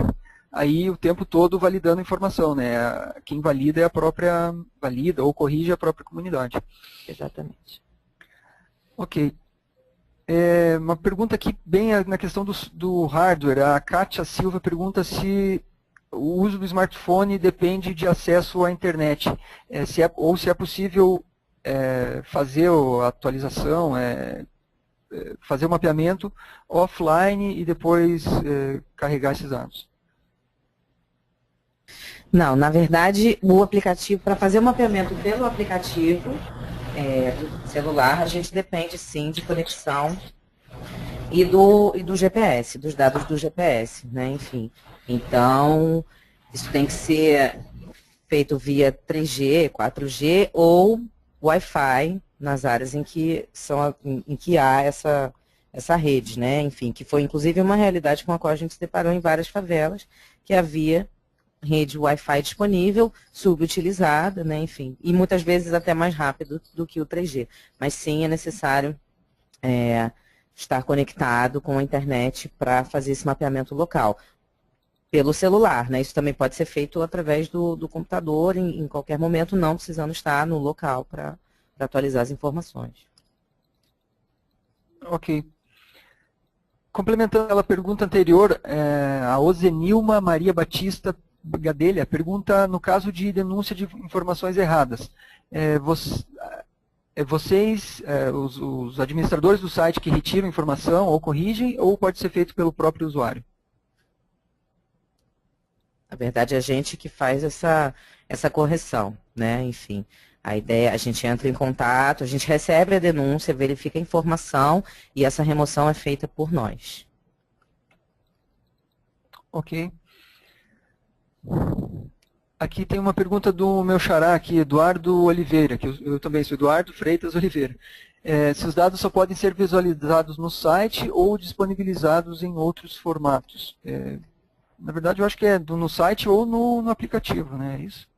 aí o tempo todo validando informação, né? Quem valida é a própria, valida ou corrige a própria comunidade. Exatamente. Ok. Uma pergunta aqui bem na questão do hardware. A Kátia Silva pergunta se o uso do smartphone depende de acesso à internet, ou se é possível fazer a atualização, fazer o mapeamento offline e depois carregar esses dados. Não, na verdade, o aplicativo, para fazer o mapeamento pelo aplicativo do celular, a gente depende sim de conexão e do GPS, dos dados do GPS, né, enfim. Então, isso tem que ser feito via 3G, 4G ou Wi-Fi nas áreas em que há essa rede, né? Enfim, que foi inclusive uma realidade com a qual a gente se deparou em várias favelas, que havia rede Wi-Fi disponível, subutilizada, né? Enfim, e muitas vezes até mais rápido do que o 3G. Mas sim, é necessário estar conectado com a internet para fazer esse mapeamento local. Pelo celular, né? Isso também pode ser feito através do computador, em qualquer momento, não precisando estar no local para atualizar as informações. Ok. Complementando a pergunta anterior, a Ozenilma Maria Batista Gadelha pergunta, no caso de denúncia de informações erradas, vocês, os administradores do site que retiram informação ou corrigem, ou pode ser feito pelo próprio usuário? Na verdade, é a gente que faz essa correção, né? Enfim, a ideia, a gente entra em contato, a gente recebe a denúncia, verifica a informação e essa remoção é feita por nós. Ok. Aqui tem uma pergunta do meu xará aqui, Eduardo Oliveira, que eu também sou Eduardo Freitas Oliveira. Se os dados só podem ser visualizados no site ou disponibilizados em outros formatos. Na verdade, eu acho que é no site ou no aplicativo, né? É isso?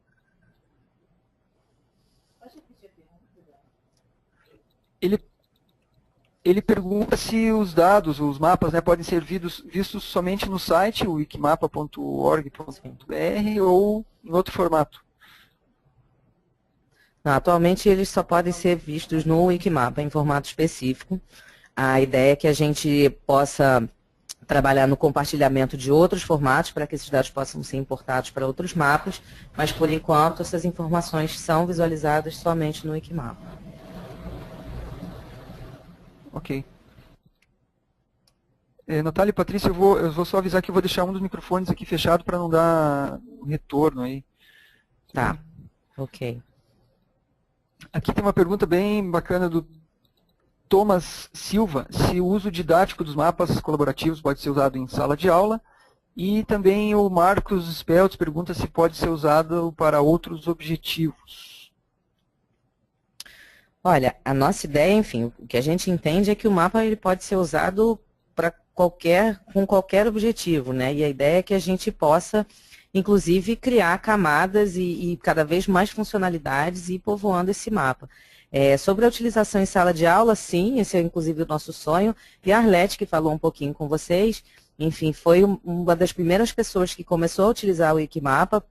Ele pergunta se os dados, os mapas, né, podem ser vistos somente no site, o wikimapa.org.br, ou em outro formato. Não, atualmente eles só podem ser vistos no Wikimapa, em formato específico. A ideia é que a gente possa trabalhar no compartilhamento de outros formatos para que esses dados possam ser importados para outros mapas, mas por enquanto essas informações são visualizadas somente no Wikimapa. Ok. Natália e Patrícia, eu vou só avisar que eu vou deixar um dos microfones aqui fechado para não dar retorno aí. Tá, ok. Aqui tem uma pergunta bem bacana do Thomas Silva, se o uso didático dos mapas colaborativos pode ser usado em sala de aula. E também o Marcos Speltz pergunta se pode ser usado para outros objetivos. Olha, a nossa ideia, enfim, o que a gente entende é que o mapa ele pode ser usado com qualquer objetivo, né? E a ideia é que a gente possa, inclusive, criar camadas e cada vez mais funcionalidades e ir povoando esse mapa. Sobre a utilização em sala de aula, sim, esse é inclusive o nosso sonho. E a Arlete, que falou um pouquinho com vocês, enfim, foi uma das primeiras pessoas que começou a utilizar o Wikimapa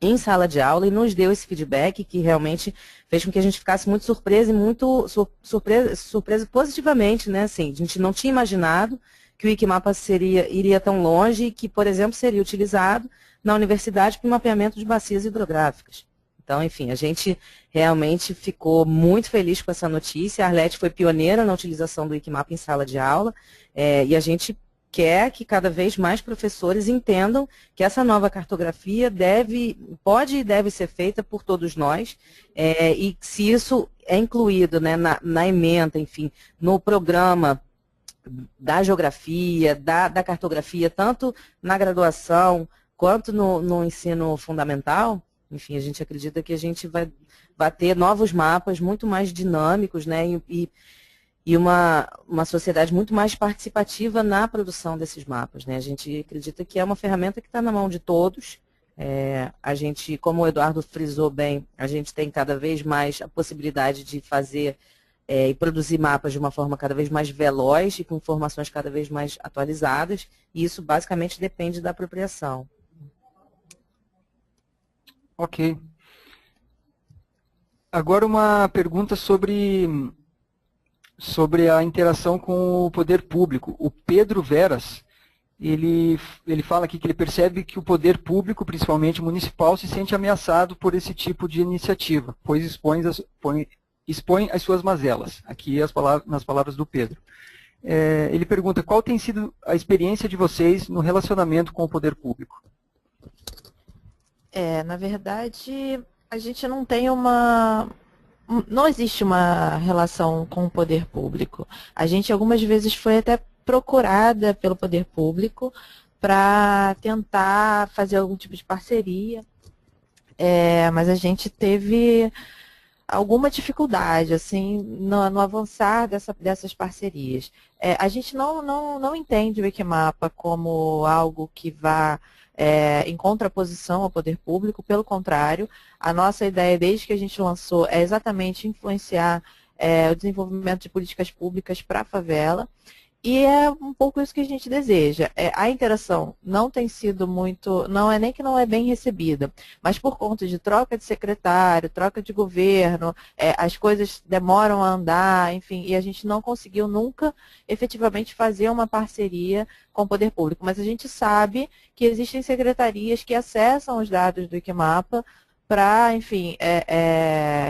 em sala de aula e nos deu esse feedback que realmente fez com que a gente ficasse muito surpresa e muito surpresa positivamente, né? Assim, a gente não tinha imaginado que o Wikimapa iria tão longe e que, por exemplo, seria utilizado na universidade para o mapeamento de bacias hidrográficas. Então, enfim, a gente realmente ficou muito feliz com essa notícia. A Arlete foi pioneira na utilização do Wikimapa em sala de aula e a gente quer que cada vez mais professores entendam que essa nova cartografia pode e deve ser feita por todos nós, e se isso é incluído, né, na ementa, enfim, no programa da geografia, da cartografia, tanto na graduação quanto no ensino fundamental, enfim, a gente acredita que a gente vai ter novos mapas muito mais dinâmicos, né, e uma sociedade muito mais participativa na produção desses mapas, né? A gente acredita que é uma ferramenta que está na mão de todos. A gente, como o Eduardo frisou bem, a gente tem cada vez mais a possibilidade de fazer e produzir mapas de uma forma cada vez mais veloz e com informações cada vez mais atualizadas, e isso basicamente depende da apropriação. Ok. Agora uma pergunta sobre a interação com o poder público. O Pedro Veras, ele fala aqui que ele percebe que o poder público, principalmente municipal, se sente ameaçado por esse tipo de iniciativa, pois expõe as suas mazelas. Aqui nas palavras do Pedro. Ele pergunta, qual tem sido a experiência de vocês no relacionamento com o poder público? Na verdade, a gente não tem não existe uma relação com o poder público. A gente algumas vezes foi até procurada pelo poder público para tentar fazer algum tipo de parceria, mas a gente teve alguma dificuldade assim, no avançar dessas parcerias. A gente não entende o Wikimapa como algo que vá em contraposição ao poder público, pelo contrário, a nossa ideia desde que a gente lançou é exatamente influenciar o desenvolvimento de políticas públicas para a favela, e é um pouco isso que a gente deseja. A interação não tem sido muito, não é nem que não é bem recebida, mas por conta de troca de secretário, troca de governo, as coisas demoram a andar, enfim, e a gente não conseguiu nunca efetivamente fazer uma parceria com o poder público. Mas a gente sabe que existem secretarias que acessam os dados do Wikimapa para, enfim,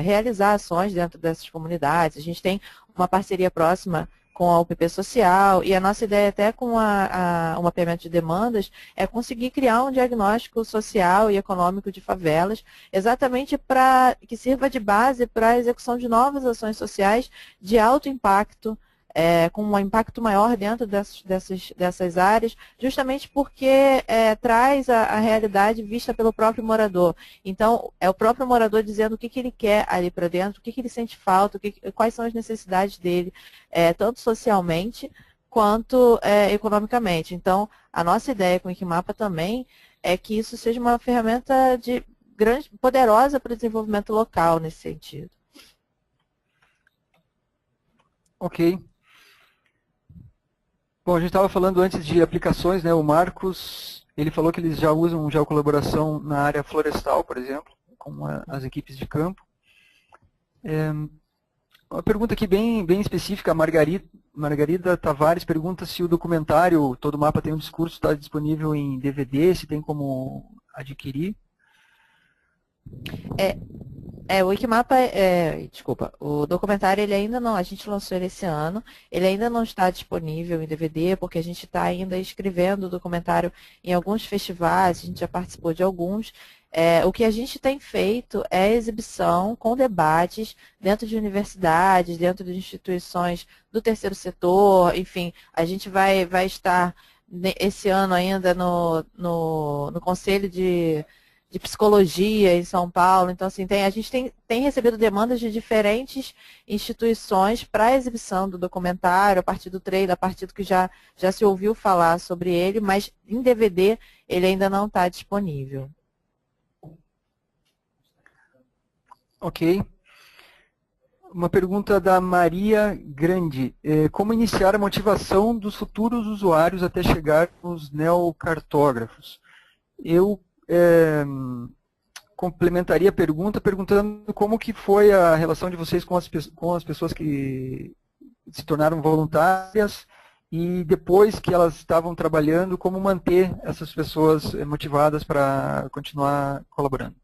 realizar ações dentro dessas comunidades. A gente tem uma parceria próxima com a UPP Social, e a nossa ideia até com o mapeamento de demandas é conseguir criar um diagnóstico social e econômico de favelas, exatamente para que sirva de base para a execução de novas ações sociais de alto impacto com um impacto maior dentro dessas áreas, justamente porque traz a realidade vista pelo próprio morador. Então, é o próprio morador dizendo o que ele quer ali para dentro, o que ele sente falta, quais são as necessidades dele, tanto socialmente quanto economicamente. Então, a nossa ideia com o Wikimapa também é que isso seja uma ferramenta poderosa para o desenvolvimento local nesse sentido. Ok. Bom, a gente estava falando antes de aplicações, né? O Marcos, ele falou que eles já usam geocolaboração na área florestal, por exemplo, com as equipes de campo. Uma pergunta aqui bem específica, a Margarida Tavares pergunta se o documentário Todo Mapa Tem um Discurso está disponível em DVD, se tem como adquirir. O Wikimapa, desculpa, o documentário ele ainda não, a gente lançou ele esse ano, ele ainda não está disponível em DVD, porque a gente está ainda escrevendo o documentário em alguns festivais, a gente já participou de alguns. O que a gente tem feito é exibição com debates dentro de universidades, dentro de instituições do terceiro setor, enfim, a gente vai estar esse ano ainda no Conselho de Psicologia em São Paulo. Então, assim, a gente tem recebido demandas de diferentes instituições para a exibição do documentário, a partir do trailer, a partir do que já se ouviu falar sobre ele, mas em DVD ele ainda não está disponível. Ok. Uma pergunta da Maria Grande. Como iniciar a motivação dos futuros usuários até chegar nos neocartógrafos? Eu complementaria a pergunta perguntando como que foi a relação de vocês com as pessoas que se tornaram voluntárias e depois que elas estavam trabalhando, como manter essas pessoas motivadas para continuar colaborando.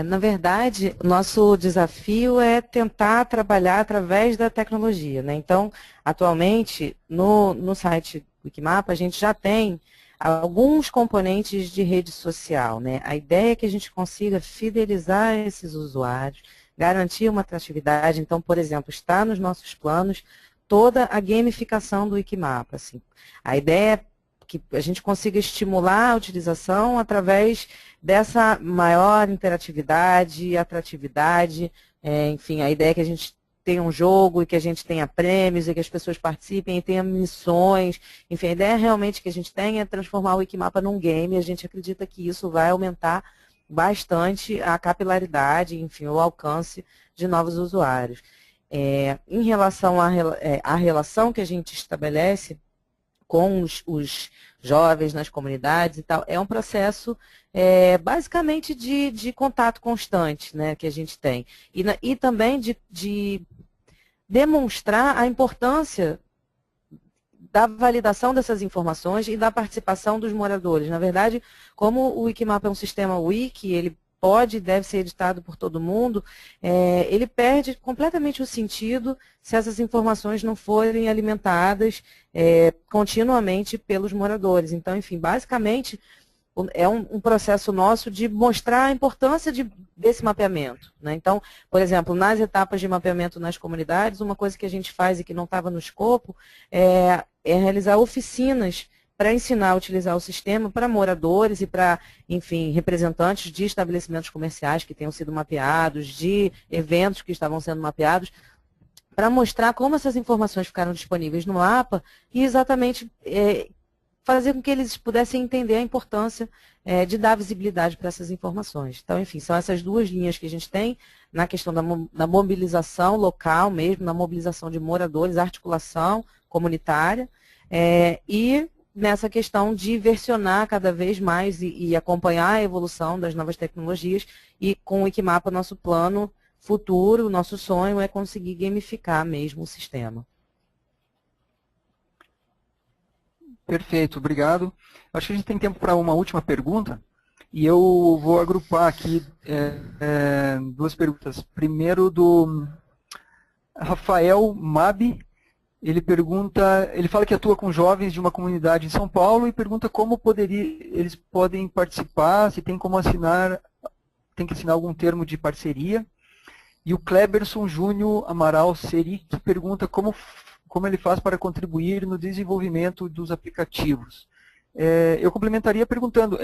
Na verdade, nosso desafio é tentar trabalhar através da tecnologia, né? Então, atualmente, no site Wikimapa, a gente já tem alguns componentes de rede social, né? A ideia é que a gente consiga fidelizar esses usuários, garantir uma atratividade. Então, por exemplo, está nos nossos planos toda a gamificação do Wikimapa. Assim. A ideia é que a gente consiga estimular a utilização através dessa maior interatividade, atratividade, enfim, a ideia é que a gente tenha um jogo e que a gente tenha prêmios e que as pessoas participem e tenha missões. Enfim, a ideia realmente que a gente tem é transformar o Wikimapa num game. A gente acredita que isso vai aumentar bastante a capilaridade, enfim, o alcance de novos usuários. Em relação à relação que a gente estabelece com os jovens nas comunidades e tal, é um processo basicamente de contato constante, né, que a gente tem. E também de demonstrar a importância da validação dessas informações e da participação dos moradores. Na verdade, como o Wikimapa é um sistema wiki, ele pode e deve ser editado por todo mundo, ele perde completamente o sentido se essas informações não forem alimentadas continuamente pelos moradores. Então, enfim, basicamente, é um processo nosso de mostrar a importância desse mapeamento, né? Então, por exemplo, nas etapas de mapeamento nas comunidades, uma coisa que a gente faz e que não estava no escopo é realizar oficinas para ensinar a utilizar o sistema para moradores e para, enfim, representantes de estabelecimentos comerciais que tenham sido mapeados, de eventos que estavam sendo mapeados, para mostrar como essas informações ficaram disponíveis no mapa e exatamente fazer com que eles pudessem entender a importância de dar visibilidade para essas informações. Então, enfim, são essas duas linhas que a gente tem na questão da mobilização local mesmo, na mobilização de moradores, articulação comunitária e nessa questão de versionar cada vez mais e acompanhar a evolução das novas tecnologias e com o Wikimapa, nosso plano futuro, nosso sonho é conseguir gamificar mesmo o sistema. Perfeito, obrigado. Acho que a gente tem tempo para uma última pergunta e eu vou agrupar aqui duas perguntas. Primeiro do Rafael Mabi. Ele fala que atua com jovens de uma comunidade em São Paulo e pergunta como eles podem participar, se tem como tem que assinar algum termo de parceria. E o Kleberson Júnior Amaral Seri, que pergunta como ele faz para contribuir no desenvolvimento dos aplicativos. Eu complementaria perguntando,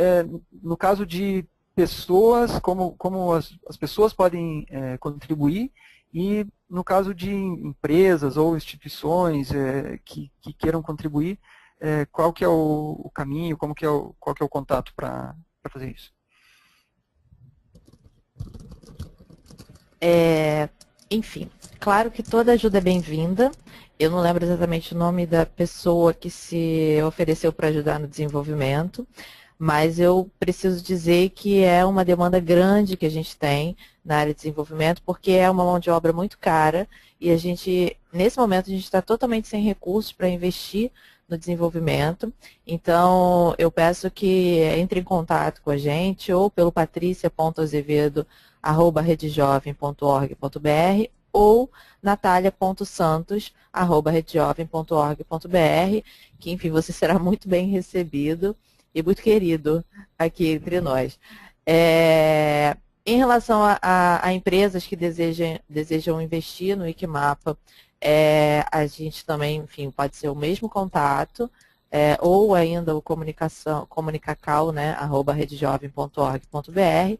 no caso de pessoas, como as pessoas podem contribuir, e no caso de empresas ou instituições que queiram contribuir, qual que é o caminho, qual que é o contato para fazer isso? Enfim, claro que toda ajuda é bem-vinda. Eu não lembro exatamente o nome da pessoa que se ofereceu para ajudar no desenvolvimento, mas eu preciso dizer que é uma demanda grande que a gente tem na área de desenvolvimento, porque é uma mão de obra muito cara e a gente, nesse momento, a gente está totalmente sem recursos para investir no desenvolvimento. Então, eu peço que entre em contato com a gente ou pelo patricia.azevedo@redejovem.org.br ou natalia.santos@redejovem.org.br, que, enfim, você será muito bem recebido e muito querido aqui entre nós. Em relação a empresas que desejam investir no Wikimapa, a gente também, enfim, pode ser o mesmo contato, ou ainda o comunicacal, né, @redejovem.org.br.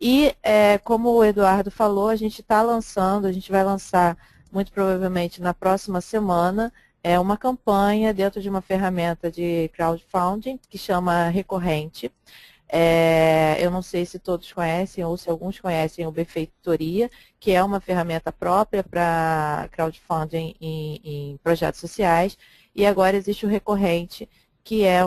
E, como o Eduardo falou, a gente vai lançar, muito provavelmente na próxima semana, uma campanha dentro de uma ferramenta de crowdfunding que chama Recorrente. Eu não sei se todos conhecem ou se alguns conhecem o Benfeitoria, que é uma ferramenta própria para crowdfunding em projetos sociais, e agora existe o Recorrente, que é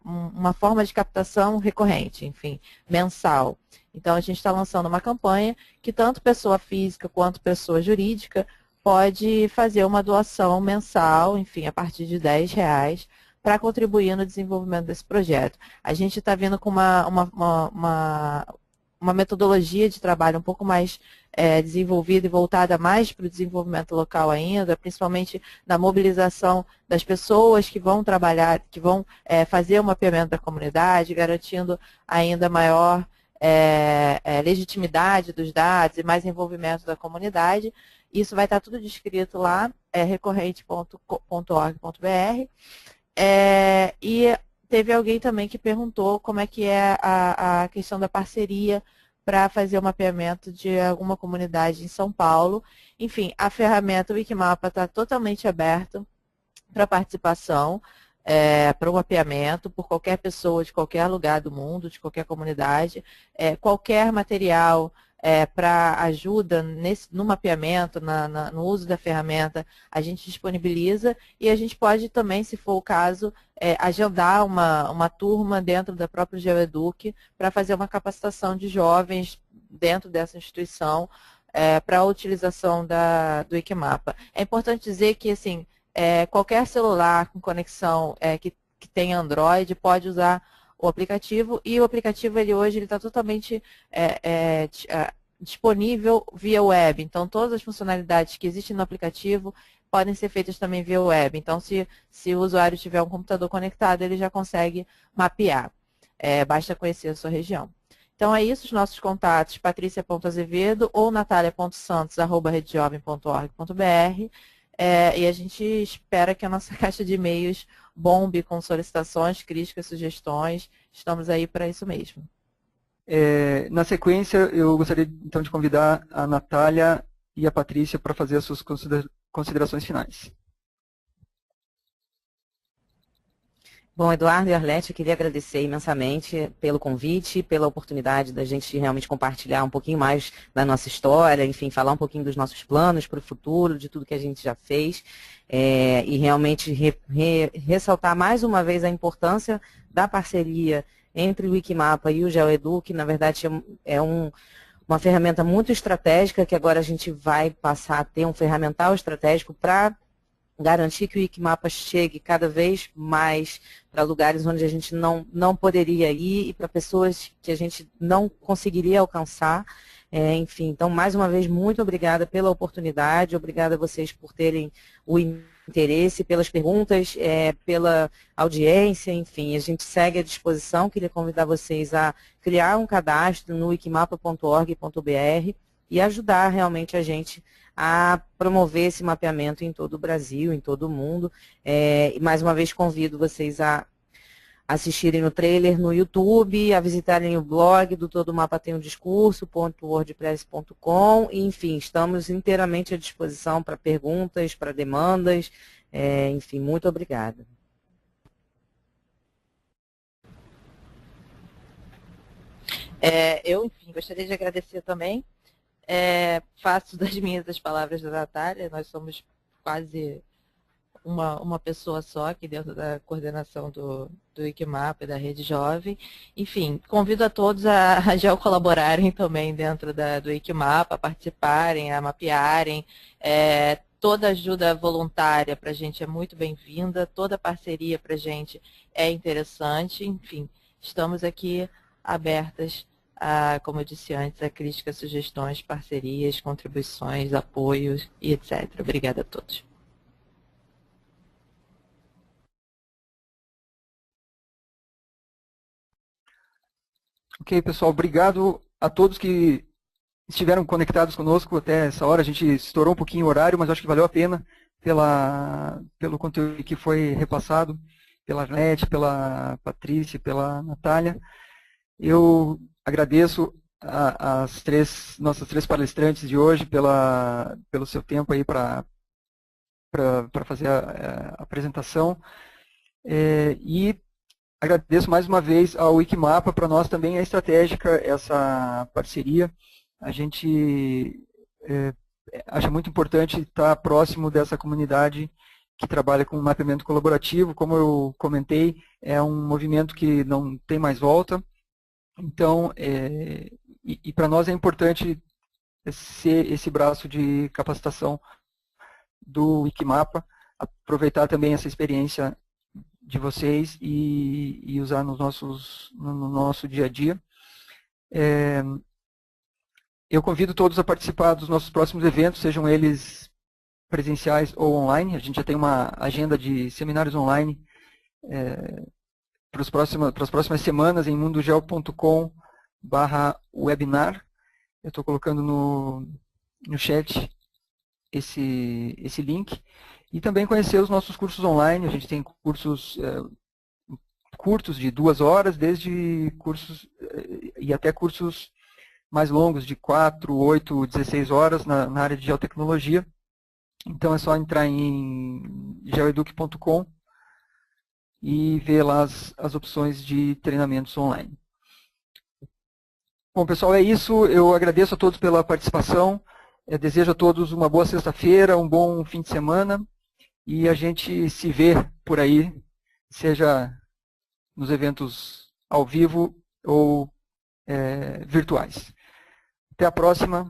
uma forma de captação recorrente, enfim, mensal. Então, a gente está lançando uma campanha que tanto pessoa física quanto pessoa jurídica pode fazer uma doação mensal, enfim, a partir de R$10, para contribuir no desenvolvimento desse projeto. A gente está vindo com uma metodologia de trabalho um pouco mais desenvolvida e voltada mais para o desenvolvimento local ainda, principalmente na mobilização das pessoas que vão trabalhar, que vão fazer o mapeamento da comunidade, garantindo ainda maior legitimidade dos dados e mais envolvimento da comunidade. Isso vai estar tudo descrito lá, recorrente.org.br. E teve alguém também que perguntou como é que é a questão da parceria para fazer o mapeamento de alguma comunidade em São Paulo. Enfim, a ferramenta Wikimapa está totalmente aberta para participação, para o mapeamento, por qualquer pessoa de qualquer lugar do mundo, de qualquer comunidade. Qualquer material para ajuda no mapeamento, no uso da ferramenta, a gente disponibiliza, e a gente pode também, se for o caso, agendar uma turma dentro da própria GeoEduc para fazer uma capacitação de jovens dentro dessa instituição para a utilização do Wikimapa. É importante dizer que, assim, qualquer celular com conexão que tem Android pode usar o aplicativo, e o aplicativo hoje está totalmente disponível via web. Então, todas as funcionalidades que existem no aplicativo podem ser feitas também via web. Então, se o usuário tiver um computador conectado, ele já consegue mapear. Basta conhecer a sua região. Então, é isso, os nossos contatos, patricia.azevedo ou natalia.santos@redejovem.org.br. E a gente espera que a nossa caixa de e-mails bombe com solicitações, críticas, sugestões. Estamos aí para isso mesmo. Na sequência, eu gostaria então de convidar a Natália e a Patrícia para fazer as suas considerações finais. Bom, Eduardo e Arlete, eu queria agradecer imensamente pelo convite, pela oportunidade da gente realmente compartilhar um pouquinho mais da nossa história, enfim, falar um pouquinho dos nossos planos para o futuro, de tudo que a gente já fez, e realmente ressaltar mais uma vez a importância da parceria entre o Wikimapa e o GeoEduc. Na verdade, uma ferramenta muito estratégica, que agora a gente vai passar a ter um ferramental estratégico para garantir que o Wikimapa chegue cada vez mais para lugares onde a gente não poderia ir e para pessoas que a gente não conseguiria alcançar. Enfim, então, mais uma vez, muito obrigada pela oportunidade, obrigada a vocês por terem o interesse, pelas perguntas, pela audiência, enfim, a gente segue à disposição. Queria convidar vocês a criar um cadastro no wikimapa.org.br e ajudar realmente a gente a promover esse mapeamento em todo o Brasil, em todo o mundo. E mais uma vez convido vocês a assistirem o trailer no YouTube, a visitarem o blog do Todo Mapa Tem um Discurso.wordpress.com, e, enfim, estamos inteiramente à disposição para perguntas, para demandas, enfim, muito obrigada. Eu, enfim, gostaria de agradecer também. Faço das minhas as palavras da Natália, nós somos quase uma pessoa só aqui dentro da coordenação do Wikimapa e da Rede Jovem. Enfim, convido a todos a já colaborarem também dentro do Wikimapa, a participarem, a mapearem. Toda ajuda voluntária para a gente é muito bem-vinda, toda parceria para a gente é interessante. Enfim, estamos aqui abertas como eu disse antes, a críticas, sugestões, parcerias, contribuições, apoios e etc. Obrigada a todos. Ok, pessoal, obrigado a todos que estiveram conectados conosco até essa hora. A gente estourou um pouquinho o horário, mas acho que valeu a pena pelo conteúdo que foi repassado pela Arlete, pela Patrícia, pela Natália. Eu agradeço as nossas três palestrantes de hoje pelo seu tempo aí para fazer a apresentação. E agradeço mais uma vez ao Wikimapa. Para nós também é estratégica essa parceria. A gente acha muito importante estar próximo dessa comunidade que trabalha com mapeamento colaborativo. Como eu comentei, é um movimento que não tem mais volta. Então, e para nós é importante ser esse braço de capacitação do Wikimapa, aproveitar também essa experiência de vocês e usar no nosso dia a dia. Eu convido todos a participar dos nossos próximos eventos, sejam eles presenciais ou online. A gente já tem uma agenda de seminários online para as próximas semanas em mundogel.com/webinar. Eu estou colocando no chat esse link. E também conhecer os nossos cursos online. A gente tem cursos curtos de 2 horas, desde cursos e até cursos mais longos de 4, 8, 16 horas na área de geotecnologia. Então é só entrar em geoeduc.com e ver lá as opções de treinamentos online. Bom, pessoal, é isso. Eu agradeço a todos pela participação. Eu desejo a todos uma boa sexta-feira, um bom fim de semana. E a gente se vê por aí, seja nos eventos ao vivo ou virtuais. Até a próxima.